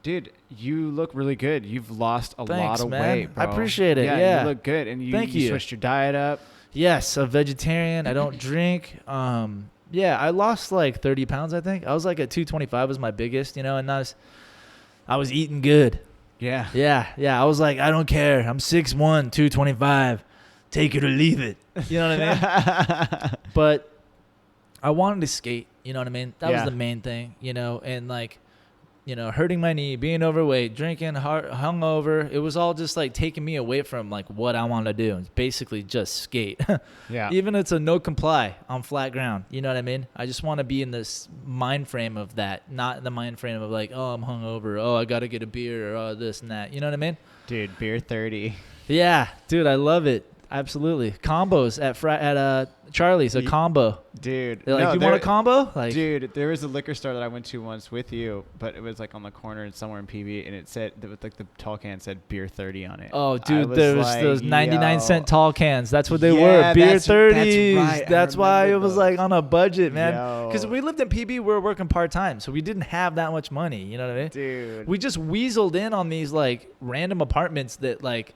dude, you look really good. You've lost a lot of weight, bro. I appreciate it. Yeah. You look good, and you Thank you. Switched your diet up. Yes, a vegetarian. I don't drink. Yeah, I lost like 30 pounds, I think. I was like at 225 was my biggest, and I was eating good. Yeah. Yeah. I was like, I don't care. I'm 6'1", 225. Take it or leave it. You know what I mean? But I wanted to skate. You know what I mean? That was the main thing, and like, hurting my knee, being overweight, drinking, hungover. It was all just like taking me away from like what I want to do. It's basically just skate. Yeah. Even if it's a no comply on flat ground. You know what I mean? I just want to be in this mind frame of that, not the mind frame of like, oh, I'm hungover. Oh, I got to get a beer, or oh, this and that. You know what I mean? Dude, beer 30. Yeah, dude, I love it. Absolutely. Combos at Charlie's, a combo. Dude. They're like, you want a combo? Like, dude, there was a liquor store that I went to once with you, but it was like on the corner and somewhere in PB, and it said, like the tall can said beer 30 on it. Oh, dude, there was like, those 99-cent tall cans. That's what they were. Beer 30s. That's right. That's why it was like on a budget, man. Because we lived in PB, we were working part-time, so we didn't have that much money. You know what I mean? Dude. We just weaseled in on these like random apartments that like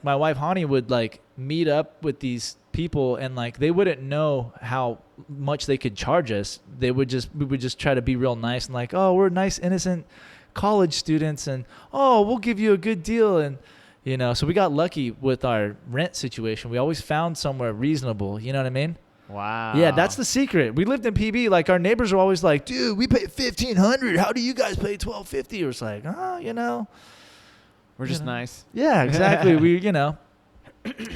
my wife Hani would like meet up with these people, and like they wouldn't know how much they could charge us. We would just try to be real nice and like, oh, we're nice, innocent college students, and oh, we'll give you a good deal. And so we got lucky with our rent situation. We always found somewhere reasonable. You know what I mean? Wow. Yeah, that's the secret. We lived in PB. Like, our neighbors were always like, dude, we pay $1,500. How do you guys pay $1,250? It was like, we're just nice. Yeah, exactly.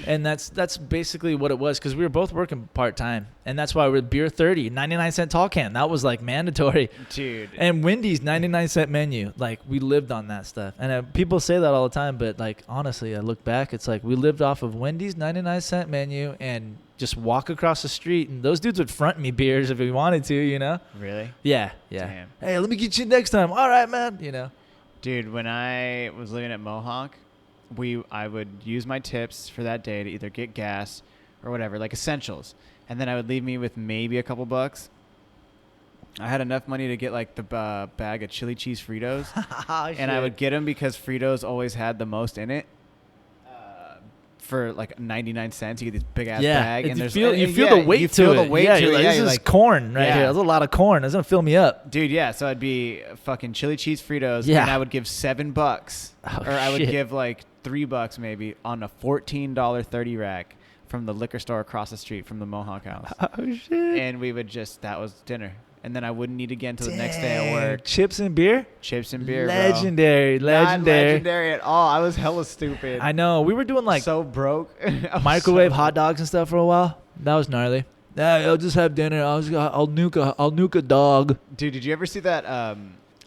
And that's basically what it was, because we were both working part-time. And that's why we're beer 30, 99-cent tall can. That was like mandatory. Dude. And Wendy's 99-cent menu. Like, we lived on that stuff. And people say that all the time, but like, honestly, I look back, it's like we lived off of Wendy's 99-cent menu and just walk across the street, and those dudes would front me beers if we wanted to, Really? Yeah. Damn. Hey, let me get you next time. All right, man. Dude, when I was living at Mohawk, I would use my tips for that day to either get gas or whatever, like essentials. And then I would leave me with maybe a couple bucks. I had enough money to get like the bag of chili cheese Fritos. And I would get them because Fritos always had the most in it. For like 99 cents, you get this big ass bag, and you feel the weight to it. Feel the weight to it. This is like corn right here. There's a lot of corn. It's gonna fill me up, dude. Yeah, so I'd be fucking chili cheese Fritos, and I would give $7, I would give like $3 maybe on a $14 30 rack from the liquor store across the street from the Mohawk house. Oh shit! And we would that was dinner. And then I wouldn't eat again until the next day at work. Chips and beer? Chips and beer, legendary, bro. Legendary. Not legendary at all. I was hella stupid. I know. We were doing like so broke. microwave hot dogs and stuff for a while. That was gnarly. Yeah, I'll just have dinner. I'll nuke a dog. Dude, did you ever see that?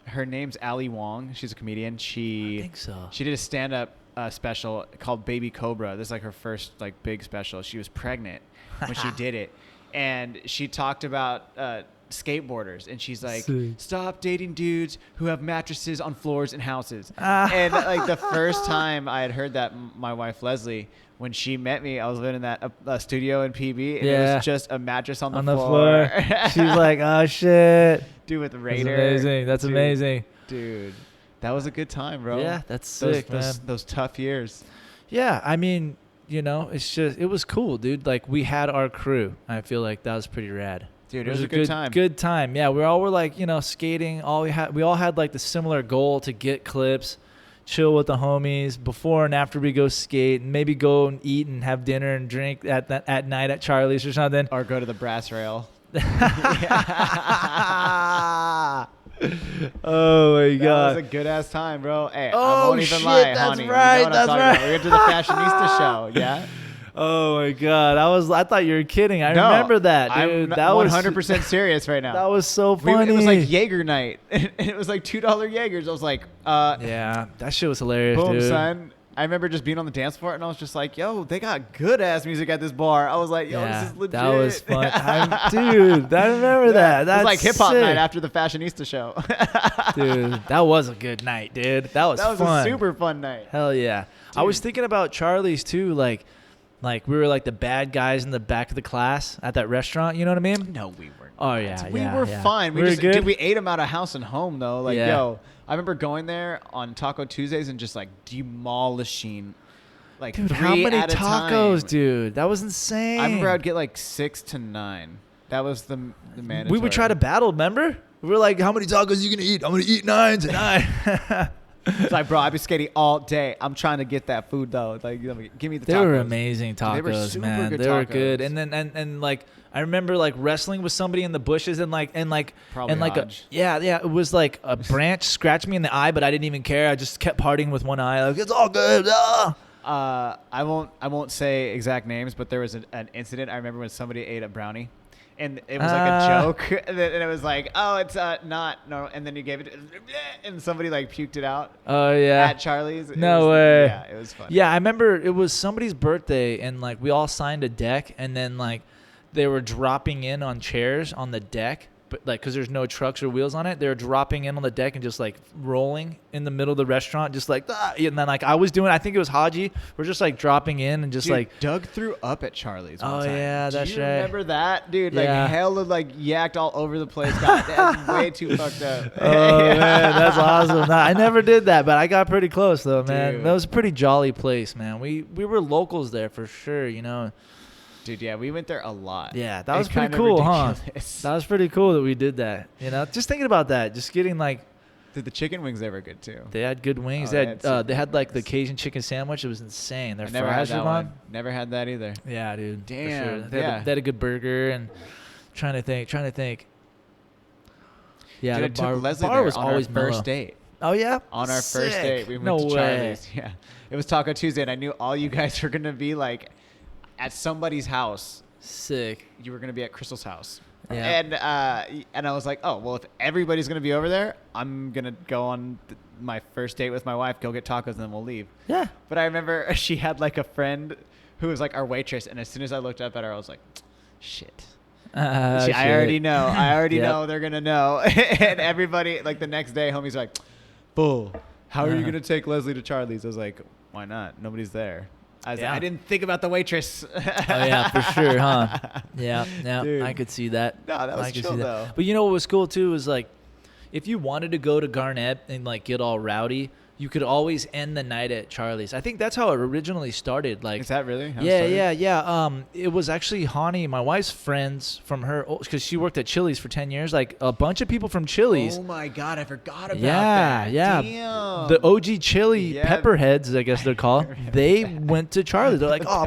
Her name's Ali Wong. She's a comedian. I think so. She did a stand-up special called Baby Cobra. This is like her first like big special. She was pregnant when she did it, and she talked about skateboarders, and she's like, stop dating dudes who have mattresses on floors in houses. And like the first time I had heard that, my wife Leslie, when she met me, I was living in that studio in PB, and it was just a mattress on the floor. She's like, oh shit, dude, with the Raider. That's amazing. Dude, that was a good time, bro. Yeah, that's sick, man. Those tough years. Yeah, I mean, it was cool, dude. Like, we had our crew. I feel like that was pretty rad. Dude, it was a good time. Good time. Yeah, we all were like, skating. We all had like the similar goal to get clips, chill with the homies before and after we go skate, and maybe go and eat and have dinner and drink at night at Charlie's or something. Or go to the brass rail. Oh my god, that was a good ass time, bro. Hey, oh, I won't even lie, honey. You know what I'm talking about. We went to the Fashionista show, yeah. Oh my god, I thought you were kidding. I remember that, dude. That was 100% serious right now. That was so funny. It was like Jaeger night, and it was like $2 Jaegers. I was like, yeah, that shit was hilarious, boom, dude. son. I remember just being on the dance floor, and I was just like, yo, they got good ass music at this bar. I was like, yo, this is legit. That was fun. Dude, I remember that. That's it was like hip hop sick. night after the Fashionista show. Dude, that was a good night, dude. That was fun. A super fun night. Hell yeah. Dude. I was thinking about Charlie's too, like we were like the bad guys in the back of the class at that restaurant. You know what I mean? No, we weren't. Oh yeah, we were fine. We were good. We ate them out of house and home though. Like yo, I remember going there on Taco Tuesdays and just like demolishing. Like, dude, 3 how many at a tacos, time. dude? That was insane. I remember I'd get like 6 to 9. That was the mandatory. We would try to battle, remember? We were like, how many tacos are you going to eat? I'm going to eat 9 tonight. It's like, bro, I've been skating all day. I'm trying to get that food, though. Like, give me the tacos. They were amazing tacos, they were super man. Good they tacos. Were good. And then, and like, I remember like wrestling with somebody in the bushes and like it was like a branch scratched me in the eye, but I didn't even care. I just kept partying with one eye. Like, it's all good. I won't say exact names, but there was an incident. I remember when somebody ate a brownie, and it was like a joke, and it was like, oh, it's not no, and then you gave it, and somebody like puked it out. Oh yeah, at Charlie's. No way. Yeah, it was fun. Yeah, I remember it was somebody's birthday, and like we all signed a deck, and then like they were dropping in on chairs on the deck. But like, cause there's no trucks or wheels on it, they're dropping in on the deck and just like rolling in the middle of the restaurant, just like, and then like I was doing, I think it was Haji. We're just like dropping in and just like. Doug threw up at Charlie's. One time. Yeah, that's right. Do you remember that, dude? Like hella like yacked all over the place. God, that's way too fucked up. Oh man, that's awesome. I never did that, but I got pretty close though, man. Dude. That was a pretty jolly place, man. We were locals there for sure, you know. Dude, yeah, we went there a lot. Yeah, that was pretty cool, ridiculous. Huh? That was pretty cool that we did that. You know, just thinking about that, just getting like Dude, the chicken wings there were good too. They had good wings. Oh, they had like the Cajun chicken sandwich. It was insane. Their I never had fries were that bomb. one. Never had that either. Yeah, dude. Damn. For sure. They had a good burger and trying to think. Yeah, Dude, the I took Leslie bar there was on always our first mellow. date. Oh yeah. On our Sick. first date, we went to Charlie's. Yeah, it was Taco Tuesday, and I knew all you guys were gonna be like at somebody's house. Sick. You were gonna be at Crystal's house. Yeah. And I was like, oh well, if everybody's gonna be over there, I'm gonna go on my first date with my wife, go get tacos, and then we'll leave. Yeah. But I remember she had like a friend who was like our waitress, and as soon as I looked up at her, I was like, shit. I already know. I already know they're gonna know. And everybody, like the next day, homie's like, "Bull, how are you gonna take Leslie to Charlie's?" I was like, "Why not? Nobody's there." I didn't think about the waitress. Oh yeah, for sure, huh? Yeah, Dude. I could see that. No, that was chill though. But you know what was cool too was like, if you wanted to go to Garnett and like get all rowdy, you could always end the night at Charlie's. I think that's how it originally started. Like, is that really? Yeah. It was actually Hani, my wife's friends from her, because she worked at Chili's for 10 years. Like a bunch of people from Chili's. Oh my God, I forgot about that. Yeah. Damn. The OG chili pepperheads, I guess they're called. They went to Charlie's. They're like, oh,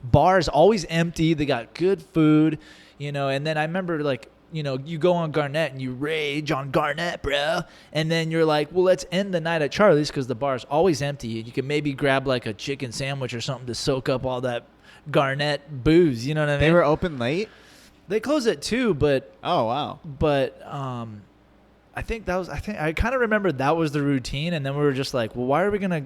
bars always empty. They got good food, And then I remember like, you go on Garnett and you rage on Garnett, bro. And then you're like, well, let's end the night at Charlie's because the bar's always empty. And you can maybe grab like a chicken sandwich or something to soak up all that Garnett booze. You know what I mean? They were open late? They closed at 2, but. Oh, wow. But I kind of remember that was the routine. And then we were just like, well, why are we going to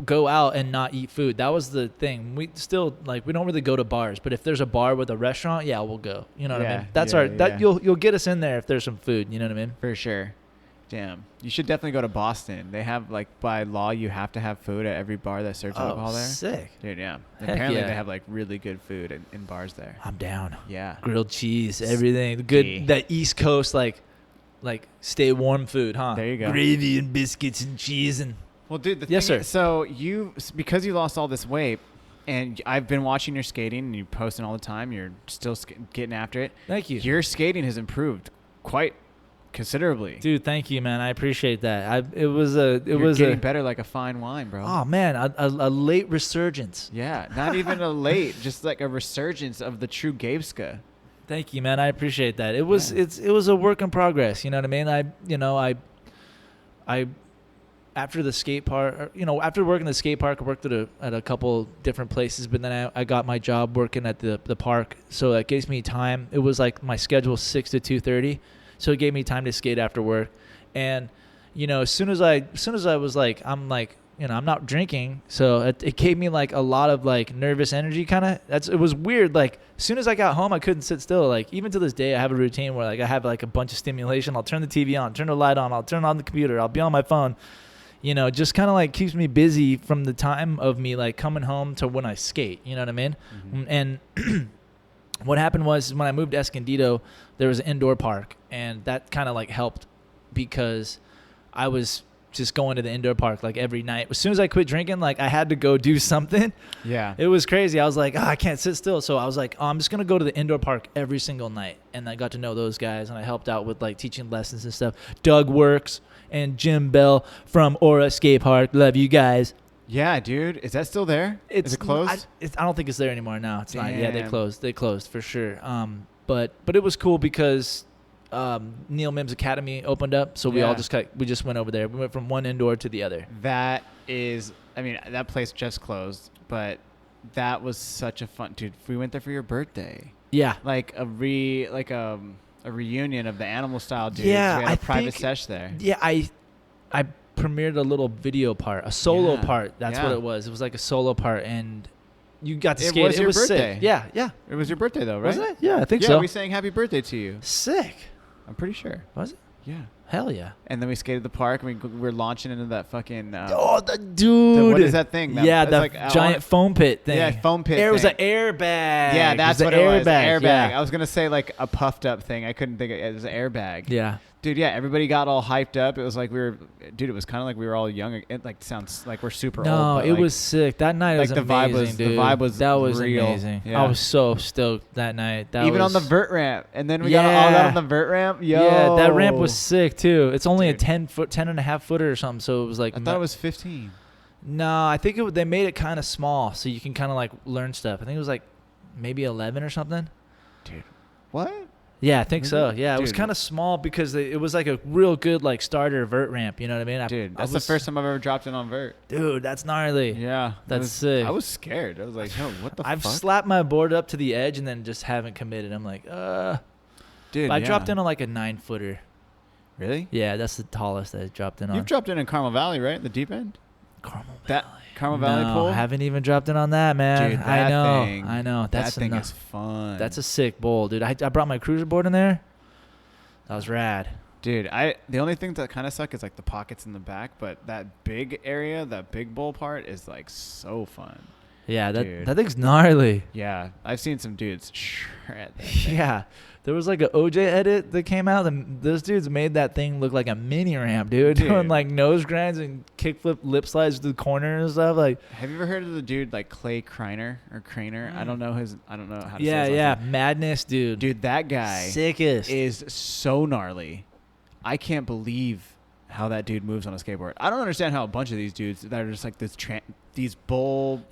go out and not eat food? That was the thing. We still we don't really go to bars, but if there's a bar with a restaurant, yeah, we'll go. You know what I mean? That's you'll get us in there if there's some food. You know what I mean? For sure. Damn, you should definitely go to Boston. They have like by law you have to have food at every bar that serves alcohol there. Sick, dude. Yeah, Heck apparently yeah. they have like really good food in bars there. I'm down. Yeah, grilled cheese, everything good. That East Coast like stay warm food, huh? There you go. Gravy and biscuits and cheese and. Well, dude, yes, sir. So because you lost all this weight, and I've been watching your skating, and you're posting all the time. You're still getting after it. Thank you. Your skating has improved quite considerably, dude. Thank you, man. I appreciate that. It was getting better like a fine wine, bro. Oh man, a late resurgence. Yeah, not even a late, just like a resurgence of the true Gabeska. Thank you, man. I appreciate that. It was it was a work in progress. You know what I mean? I after the skate park, after working the skate park, I worked at a couple different places, but then I got my job working at the park. So that gives me time. It was like my schedule 6 to 2:30. So it gave me time to skate after work. And, as soon as I was like, I'm not drinking. So it gave me like a lot of like nervous energy kind of. It was weird. Like as soon as I got home, I couldn't sit still. Like even to this day, I have a routine where like I have like a bunch of stimulation. I'll turn the TV on, turn the light on, I'll turn on the computer, I'll be on my phone. Just kind of like keeps me busy from the time of me like coming home to when I skate. You know what I mean? Mm-hmm. And what happened was when I moved to Escondido, there was an indoor park, and that kind of like helped because I was just going to the indoor park like every night. As soon as I quit drinking, like I had to go do something. Yeah. It was crazy. I was like, I can't sit still. So I was like, I'm just going to go to the indoor park every single night. And I got to know those guys, and I helped out with like teaching lessons and stuff. Doug Works and Jim Bell from Aura Skate Park. Love you guys. Yeah, dude. Is that still there? Is it closed? I don't think it's there anymore now. It's not. Yeah, they closed. They closed for sure. But it was cool because Neil Mims Academy opened up, so we just went over there. We went from one indoor to the other. That place just closed, but that was such a fun, dude. We went there for your birthday. Yeah, like a reunion of the Animal Style dudes. Yeah, we had a private sesh there. Yeah, I premiered a little video part, a solo part. That's what it was. It was like a solo part, and you got to skate. It was birthday. Sick. Yeah. It was your birthday though, right? Wasn't it? Yeah, I think so. Yeah, we sang happy birthday to you. Sick. I'm pretty sure. Was it? Yeah. Hell yeah. And then we skated the park, and we're launching into that fucking... what is that thing? That like, giant foam pit thing. Yeah, foam pit It was an airbag. Yeah, that's what it was. Airbag. Yeah. I was going to say like a puffed up thing. I couldn't think of it. It was an airbag. Yeah. Dude, yeah, everybody got all hyped up. It was like it was kind of like we were all young. It like sounds like we're super old. No, but it like, was sick. That night was the amazing, dude. The vibe was that was real. amazing. Yeah. I was so stoked that night. Even on the vert ramp, and then we all Yeah. got on the vert ramp. Yo, Yeah, that ramp was sick too. It's only Dude. a 10.5 footer or something, so it was like. I thought it was 15. No, I think they made it kind of small, so you can kind of like learn stuff. I think it was like maybe 11 or something. Dude, what? Yeah, I think so. Really? Yeah, it was Dude. kind of small because it was like a real good like starter vert ramp. You know what I mean? Dude, that's the first time I've ever dropped in on vert. Dude, that's gnarly. Yeah, That's sick. I was scared. I was like, yo, what the fuck? I've slapped my board up to the edge and then just haven't committed. I'm like, Dude, I dropped in on like a 9-footer. Really? Yeah, that's the tallest I dropped in on. You've dropped in Carmel Valley, right? The deep end? Carmel Valley pool? Haven't even dropped in on that, man. Dude, I that know. thing- I know. That thing is fun. That's a sick bowl, dude. I brought my cruiser board in there. That was rad. Dude, the only thing that kind of suck is like the pockets in the back, but that big area, that big bowl part is like so fun. Yeah, Dude. that thing's gnarly. Yeah, I've seen some dudes shred that thing. Yeah. There was like an OJ edit that came out, and those dudes made that thing look like a mini ramp, dude. Dude. Doing like nose grinds and kickflip lip slides to the corner and stuff. Like, Have you ever heard of the dude like Clay Kreiner or Craner? I don't know how to say his yeah, last yeah, name. madness, dude. Dude, that guy Sickest. is so gnarly. I can't believe how that dude moves on a skateboard. I don't understand how a bunch of these dudes that are just like these bull /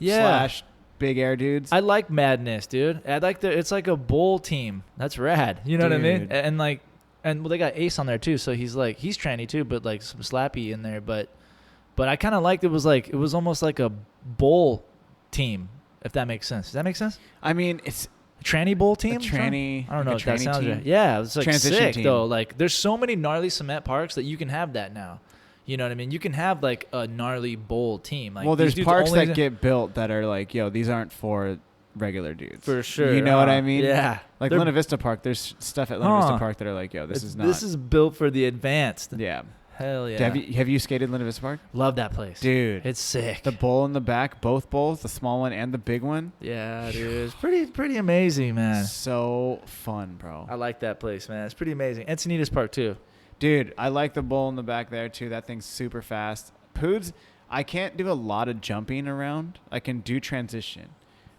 big air dudes. I like madness, dude. I like it's like a bull team. That's rad. You know what I mean? Dude. And like, well, they got Ace on there too, so he's tranny too, but like some slappy in there. But I kind of liked it was almost like a bull team, if that makes sense. Does that make sense? I mean, it's Tranny bowl team? a tranny. I don't know like if a that tranny sounds team. right. Yeah, it's like Transition sick team. though. Like there's so many gnarly cement parks that you can have that now. You know what I mean? You can have like a gnarly bowl team. Like, Well, these there's dudes parks only that get built that are like, yo, these aren't for regular dudes. for sure. You know what I mean? Yeah. Like They're- Luna Vista Park, there's stuff at Luna Vista Huh. Park that are like, yo, this is not. This is built for the advanced. Yeah. Hell yeah. Have you skated Luna Vista Park? Love that place. Dude. It's sick. The bowl in the back, both bowls, the small one and the big one. Yeah, dude. It's pretty amazing, man. So fun, bro. I like that place, man. It's pretty amazing. Encinitas Park too. Dude, I like the bowl in the back there too. That thing's super fast. Poods, I can't do a lot of jumping around. I can do transition.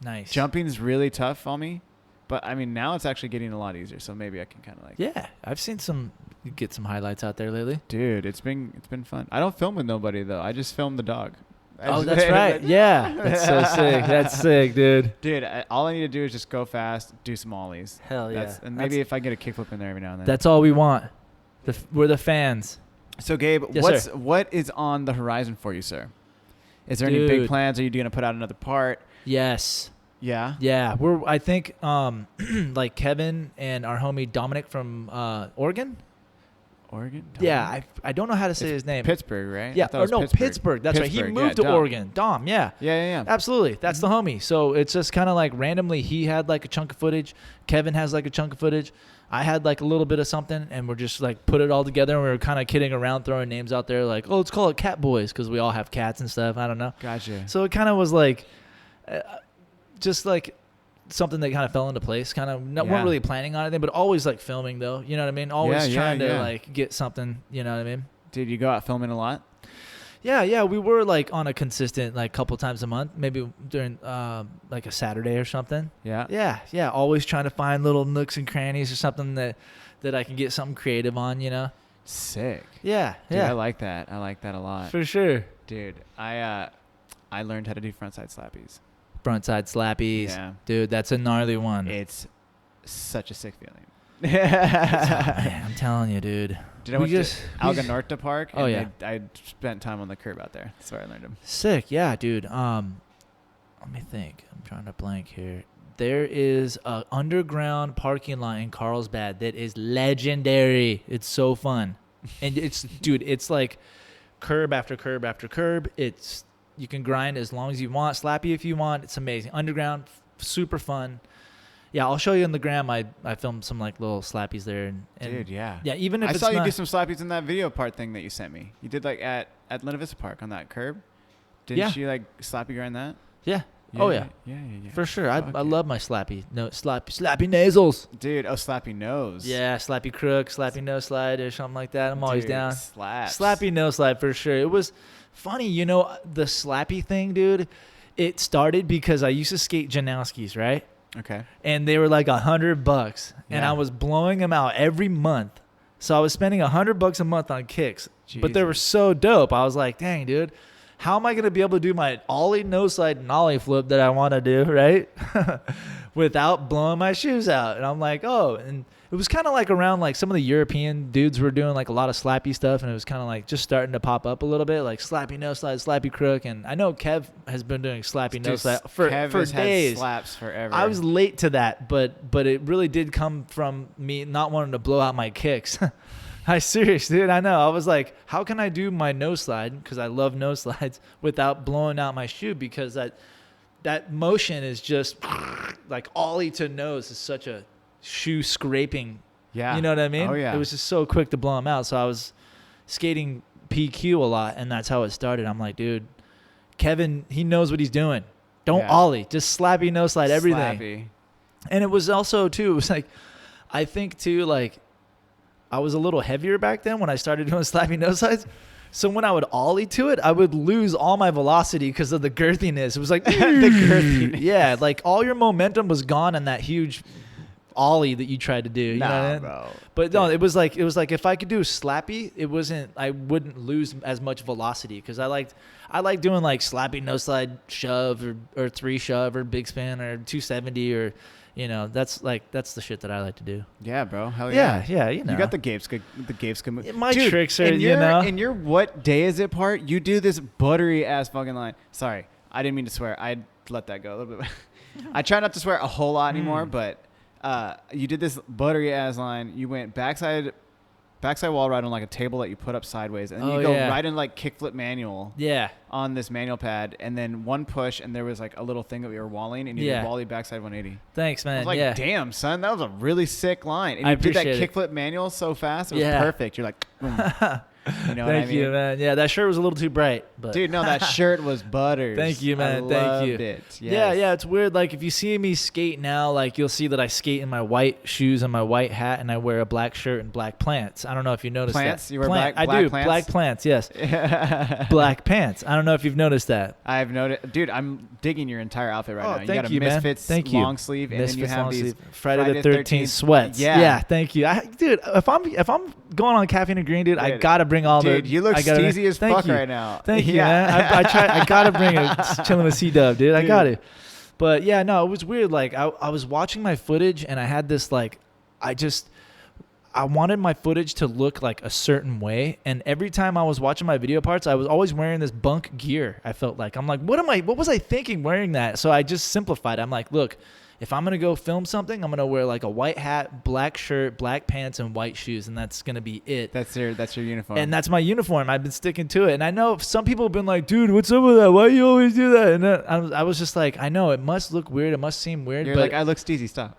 Nice. Jumping's really tough on me, but I mean now it's actually getting a lot easier. So maybe I can kind of like. Yeah, I've seen get some highlights out there lately. Dude, it's been fun. I don't film with nobody though. I just film the dog. Oh, that's right. Yeah, that's so sick. That's sick, dude. Dude, all I need to do is just go fast, do some ollies. Hell yeah. And maybe if I get a kickflip in there every now and then. That's all we want. We're the fans. So Gabe, Yes, what is on the horizon for you, sir? Is there any big Dude. plans? Are you going to put out another part? Yes. Yeah. Yeah. I think like Kevin and our homie Dominic from Oregon. Oregon? Yeah, I don't know how to say his name. Pittsburgh, right? Yeah, I thought it or was no, Pittsburgh. That's right. He Pittsburgh, moved yeah, to Dom. Oregon. Dom, yeah. Yeah. Absolutely. That's the homie. So it's just kind of like randomly he had like a chunk of footage. Kevin has like a chunk of footage. I had like a little bit of something, and we're just like put it all together, and we were kind of kidding around, throwing names out there like, oh, let's call it Cat Boys because we all have cats and stuff. I don't know. Gotcha. So it kind of was like just like something that kind of fell into place. Kind of weren't really planning on anything, but always like filming though. You know what I mean? Always trying to like get something. You know what I mean? Did you go out filming a lot? Yeah, we were like on a consistent like couple times a month, maybe during like a Saturday or something. Yeah. Yeah. Always trying to find little nooks and crannies or something that I can get something creative on, you know. Sick. Yeah, Dude, yeah. I like that. I like that a lot. For sure. Dude, I learned how to do frontside slappies. Frontside slappies. Yeah. Dude, that's a gnarly one. It's such a sick feeling. Man, I'm telling you, dude. Did I went to Alga Norte Park? Oh, and yeah. I spent time on the curb out there. That's where I learned them. Sick, yeah, dude. Let me think. I'm trying to blank here. There is a underground parking lot in Carlsbad that is legendary. It's so fun, and it's like curb after curb after curb. You can grind as long as you want, slappy if you want. It's amazing. Underground, super fun. Yeah, I'll show you on the gram. I filmed some like little slappies there, and Dude, yeah. yeah. Even if I it's saw you not, do some slappies in that video part thing that you sent me. You did like at Luna Vista Park on that curb. Didn't you like slappy grind that? Yeah, Oh, yeah. Yeah. For sure. I Fuck love my slappy nasals. Dude, slappy nose. Yeah, slappy crook, slappy nose slide or something like that. I'm always Dude, down. Slaps. Slappy nose slide for sure. It was funny, the slappy thing, dude. It started because I used to skate Janowski's, right? Okay. And they were like $100, and Yeah. I was blowing them out every month. So I was spending $100 a month on kicks, but they were so dope. I was like, dang, dude. How am I going to be able to do my ollie, nose slide, and ollie flip that I want to do, right? Without blowing my shoes out. And I'm like, oh. And it was kind of like around like some of the European dudes were doing like a lot of slappy stuff. And it was kind of like just starting to pop up a little bit, like slappy nose slide, slappy crook. And I know Kev has been doing slappy nose slide for days. Had slaps forever. I was late to that, but it really did come from me not wanting to blow out my kicks. I serious, dude. I know. I was like, how can I do my nose slide, because I love nose slides, without blowing out my shoe? Because that motion is just like ollie to nose is such a shoe scraping. Yeah. You know what I mean? Oh, yeah. It was just so quick to blow them out. So I was skating PQ a lot, and that's how it started. I'm like, dude, Kevin, he knows what he's doing. Don't ollie. Just slappy nose slide everything. Slappy. And it was also, too, it was like, I think, too, like, I was a little heavier back then when I started doing slappy nose slides. So when I would ollie to it, I would lose all my velocity because of the girthiness. It was like the girthiness. Yeah, like all your momentum was gone on that huge ollie that you tried to do. You know what I mean? Bro. But no, it was like if I could do slappy, I wouldn't lose as much velocity, because I like doing like slappy nose slide shove or 3 shove or big spin or 270 or. That's the shit that I like to do. Yeah, bro. Hell yeah. Yeah. You got the Gabe move. My Dude, tricks are, in your what day is it part, you do this buttery ass fucking line. Sorry, I didn't mean to swear. I let that go a little bit. I try not to swear a whole lot anymore, but you did this buttery ass line. You went backside wall ride on like a table that you put up sideways, and then you go right in like kickflip manual. Yeah. On this manual pad, and then one push, and there was like a little thing that we were walling, and you did wally backside 180. Thanks, man. I was like, damn, son, that was a really sick line. And I you did that appreciate kickflip manual so fast, it was perfect. You're like, boom. You know what I mean? Thank you, man. Yeah, that shirt was a little too bright, but dude, no, that shirt was butters. Thank you, man. I Thank you. loved it. Yes. Yeah, it's weird. Like if you see me skate now, like you'll see that I skate in my white shoes and my white hat, and I wear a black shirt and black pants. I don't know if you noticed plants? that. You wear black I do. plants? Black plants, yes. Black pants. I don't know if you've noticed that. I've noticed, dude. I'm digging your entire outfit right now. You thank got a you, Misfits man. Thank long you. sleeve, and Misfits then you have these Friday the 13th sweats. Yeah, thank you. Dude, if I'm going on Caffeine and Green, dude, I gotta bring all the. Dude, you look steezy as fuck right now. Thank you, man. I gotta bring it. Chilling with C-Dub, dude. I got it. But yeah, no, it was weird. Like I was watching my footage, and I had this like, I wanted my footage to look like a certain way, and every time I was watching my video parts, I was always wearing this bunk gear. I felt like I'm like, what was I thinking wearing that? So I just simplified. I'm like, look, if I'm gonna go film something, I'm gonna wear like a white hat, black shirt, black pants, and white shoes, and that's gonna be it. That's your uniform. And that's my uniform. I've been sticking to it. And I know some people have been like, dude, what's up with that? Why do you always do that? And I was just like, I know it must look weird. It must seem weird. You're like, I look steezy. Stop.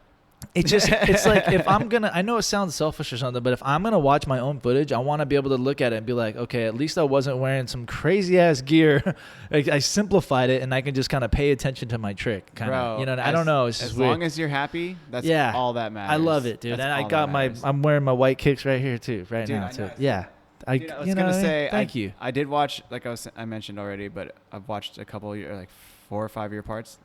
It's like if I'm gonna, I know it sounds selfish or something, but if I'm gonna watch my own footage, I want to be able to look at it and be like, okay, at least I wasn't wearing some crazy ass gear. I simplified it, and I can just kind of pay attention to my trick. Kind of, you know. I don't know. It's just as weird. long as you're happy, that's all that matters. I love it, dude. That's and I'm wearing my white kicks right here too, right now. Too. Yeah. Dude, I was gonna say, thank you. I did watch, like I mentioned already, but I've watched a couple of like 4 or 5 year parts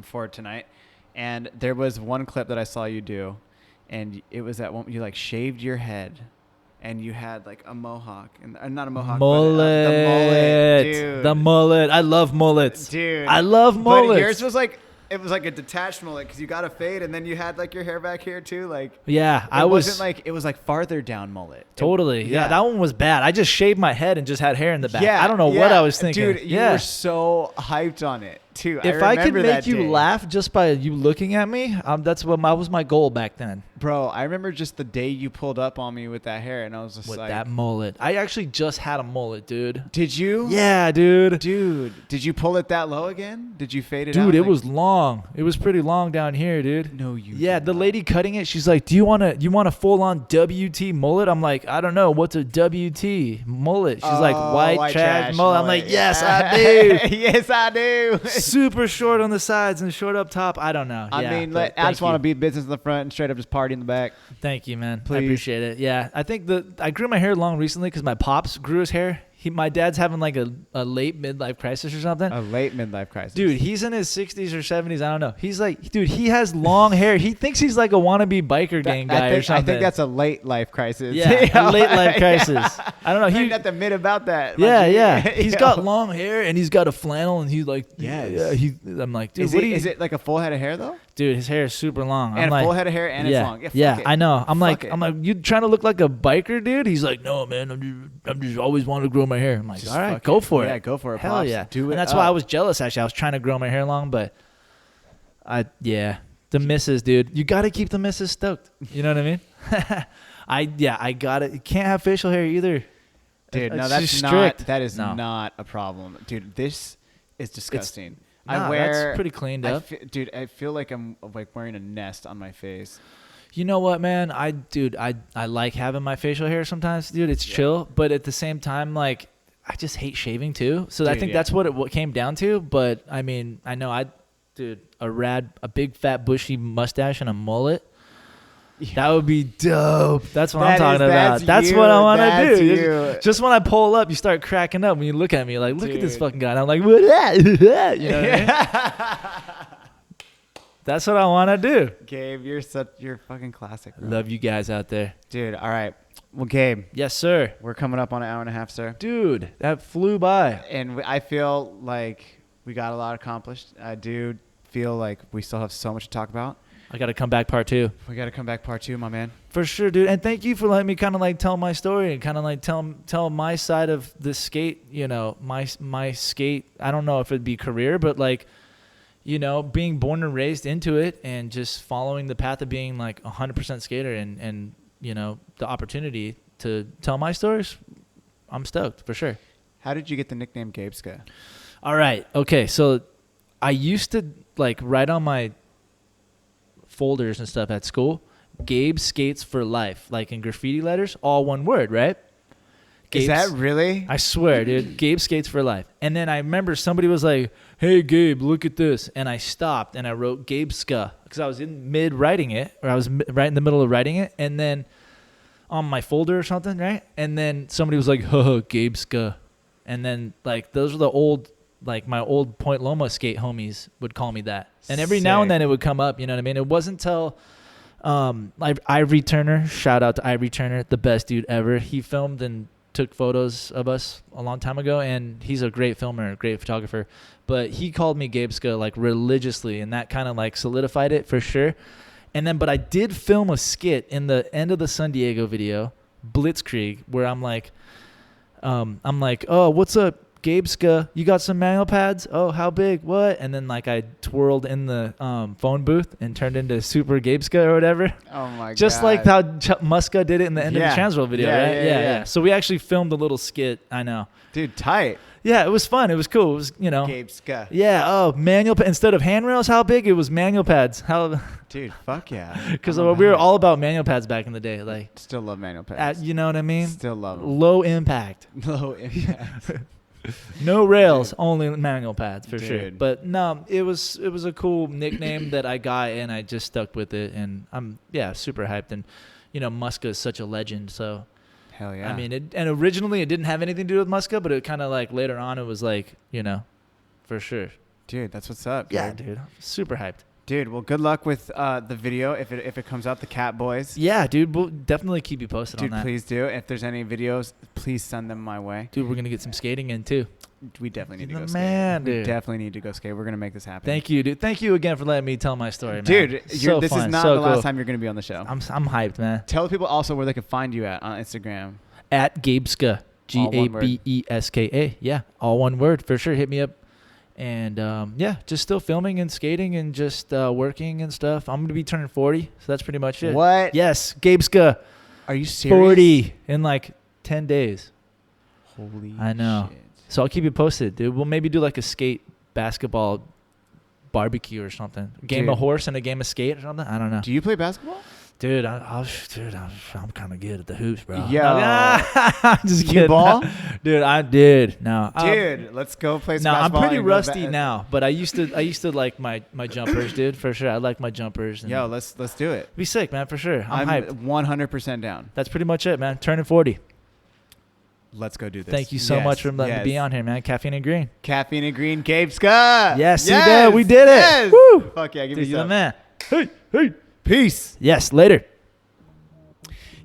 for tonight. And there was one clip that I saw you do, and it was that one you like shaved your head, and you had like a mohawk, and not a mohawk, mullet, but the mullet, dude. The mullet. I love mullets, dude. I love mullets. But yours was like. It was like a detached mullet because you got a fade, and then you had like your hair back here too. Like it was like farther down mullet. Totally. Yeah, that one was bad. I just shaved my head and just had hair in the back. I don't know what I was thinking. Dude, you were so hyped on it too. If I could make you laugh just by you looking at me, that was my goal back then. Bro, I remember just the day you pulled up on me with that hair, and I was just with like, that mullet. I actually just had a mullet, dude. Did you? Yeah, dude. Did you pull it that low again? Did you fade it out? Dude, it was long. It was pretty long down here, dude. No, you. Yeah, the lady cutting it, she's like, you want a full on WT mullet? I'm like, I don't know. What's a WT mullet? She's like, white trash mullet. I'm like, yes, I do. Yes, I do. super short on the sides and short up top. I don't know. I mean, I just want to be business in the front and straight up just party in the back. Thank you, man. Please. I appreciate it. Yeah, I think I grew my hair long recently because my pops grew his hair. My dad's having like a late midlife crisis or something. A late midlife crisis. Dude, he's in his 60s or 70s. I don't know. He's like, dude, he has long hair. He thinks he's like a wannabe biker gang guy or something. I think that's a late life crisis. Yeah, a late life crisis. I don't know. He got the mid about that. Yeah. He's got long hair and he's got a flannel and he's like, yes. I'm like, dude, is it like a full head of hair though? Dude, his hair is super long. And a full head of hair and it's long. Yeah, I know. I'm like, you trying to look like a biker, dude? He's like, no, man. I'm just always wanted to grow my hair. I'm like, all right, go for it. Yeah, go for it. Hell Pops. yeah. Do it. And that's why I was jealous. Actually, I was trying to grow my hair long, but the missus, dude. You got to keep the missus stoked. You know what I mean? I got it. You can't have facial hair either. Dude, no, that's that is not a problem. Dude, this is disgusting. That's pretty cleaned up. Dude, I feel like I'm like wearing a nest on my face. You know what, man? I like having my facial hair sometimes, dude. It's chill, but at the same time, like, I just hate shaving too. So I think that's what it came down to. But I mean, I know a big fat bushy mustache and a mullet. Yeah. That would be dope. That's what I'm talking about. That's what I want to do. Just when I pull up, you start cracking up when you look at me like, look at this fucking guy. And I'm like, what? You know what I mean? That's what I want to do. Gabe, you're fucking classic. Bro. Love you guys out there. Dude, all right. Well, Gabe. Yes, sir. We're coming up on an hour and a half, sir. Dude, that flew by. And I feel like we got a lot accomplished. I do feel like we still have so much to talk about. I got to come back part 2. We got to come back part 2, my man. For sure, dude. And thank you for letting me kind of like tell my story and kind of like tell my side of the skate, you know, my skate. I don't know if it'd be career, but like, you know, being born and raised into it and just following the path of being like 100% skater and, you know, the opportunity to tell my stories. I'm stoked for sure. How did you get the nickname Gabeska? All right. Okay. So I used to like write on my folders and stuff at school, Gabe Skates for Life, like in graffiti letters, all one word, right? Is that really? I swear, dude. Gabe Skates for Life. And then I remember somebody was like, hey, Gabe, look at this. And I stopped and I wrote Gabeska because I was in mid-writing it, or I was right in the middle of writing it. And then on my folder or something, right? And then somebody was like, Gabeska. And then, like, those were the old, like, my old Point Loma skate homies would call me that. And every now and then it would come up, you know what I mean? It wasn't until Ivory Turner, shout out to Ivory Turner, the best dude ever. He filmed and took photos of us a long time ago, and he's a great filmer, a great photographer. But he called me Gabeska, like, religiously, and that kind of, like, solidified it for sure. And then, but I did film a skit in the end of the San Diego video, Blitzkrieg, where I'm like, oh, what's up, Gabeska? You got some manual pads? Oh, how big? What? And then, like, I twirled in the phone booth and turned into Super Gabeska or whatever. Oh my god! Just like how Muska did it in the end of the Transworld video, right? Yeah. So we actually filmed a little skit. I know, dude. Tight. Yeah, it was fun. It was cool. It was, you know, Gabeska. Yeah. Oh, instead of handrails, how big? It was manual pads. How? Dude, fuck yeah. Because we were all about manual pads back in the day. Like, still love manual pads. You know what I mean? Still love them. Low impact. Low impact. No rails, only manual pads for sure. Dude. But no, it was a cool nickname that I got, and I just stuck with it, and I'm super hyped. And you know, Muska is such a legend, so hell yeah. I mean, and originally it didn't have anything to do with Muska, but it kind of like later on it was like, you know, for sure. Dude, that's what's up. Yeah, dude, super hyped. Dude, well, good luck with the video if it comes out, the Cat Boys. Yeah, dude, we'll definitely keep you posted on that. Dude, please do. If there's any videos, please send them my way. Dude, we're gonna get some skating in too. We definitely need to go skate. We definitely need to go skate. We're gonna make this happen. Thank you, dude. Thank you again for letting me tell my story, man. Dude, this is not the last cool. time you're gonna be on the show. I'm hyped, man. Tell the people also where they can find you at on Instagram. At Gabeska, Gabeska. Yeah, all one word for sure. Hit me up. And just still filming and skating and just working and stuff. I'm gonna be turning 40, so that's pretty much it. What? Yes, Gabeska. Are you serious? 40 in like 10 days. Holy I know. shit. So I'll keep you posted, dude. We'll maybe do like a skate basketball barbecue or something. Game of horse and a game of skate or something. I don't know. Do you play basketball? Dude, I'm kind of good at the hoops, bro. Yo. I'm just kidding. You ball? Dude, I did. No, Dude, let's go play some no, I'm basketball pretty and go rusty back. now, but I used to like my jumpers, dude, for sure. I like my jumpers. And Yo, let's do it. be sick, man, for sure. I'm hyped. 100% down. That's pretty much it, man. Turning 40. Let's go do this. Thank you so much for letting me be on here, man. Caffeine and Green. Caffeine and Green, Gabe Scott. Yes, you did. We did it. Yes. Woo. Fuck yeah, give Dude, me you're the some. man. Hey. Peace. Yes, later.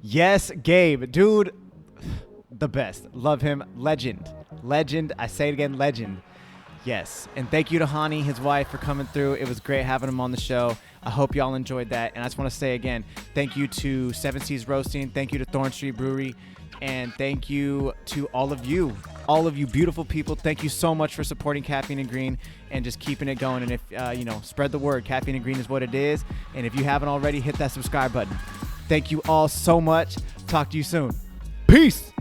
Yes, Gabe. Dude, the best. Love him. Legend. I say it again, legend. Yes. And thank you to Hani, his wife, for coming through. It was great having him on the show. I hope y'all enjoyed that. And I just want to say again, thank you to Seven Seas Roasting. Thank you to Thorn Street Brewery. And thank you to all of you beautiful people. Thank you so much for supporting Caffeine and Green and just keeping it going. And if, spread the word. Caffeine and Green is what it is. And if you haven't already, hit that subscribe button. Thank you all so much. Talk to you soon. Peace.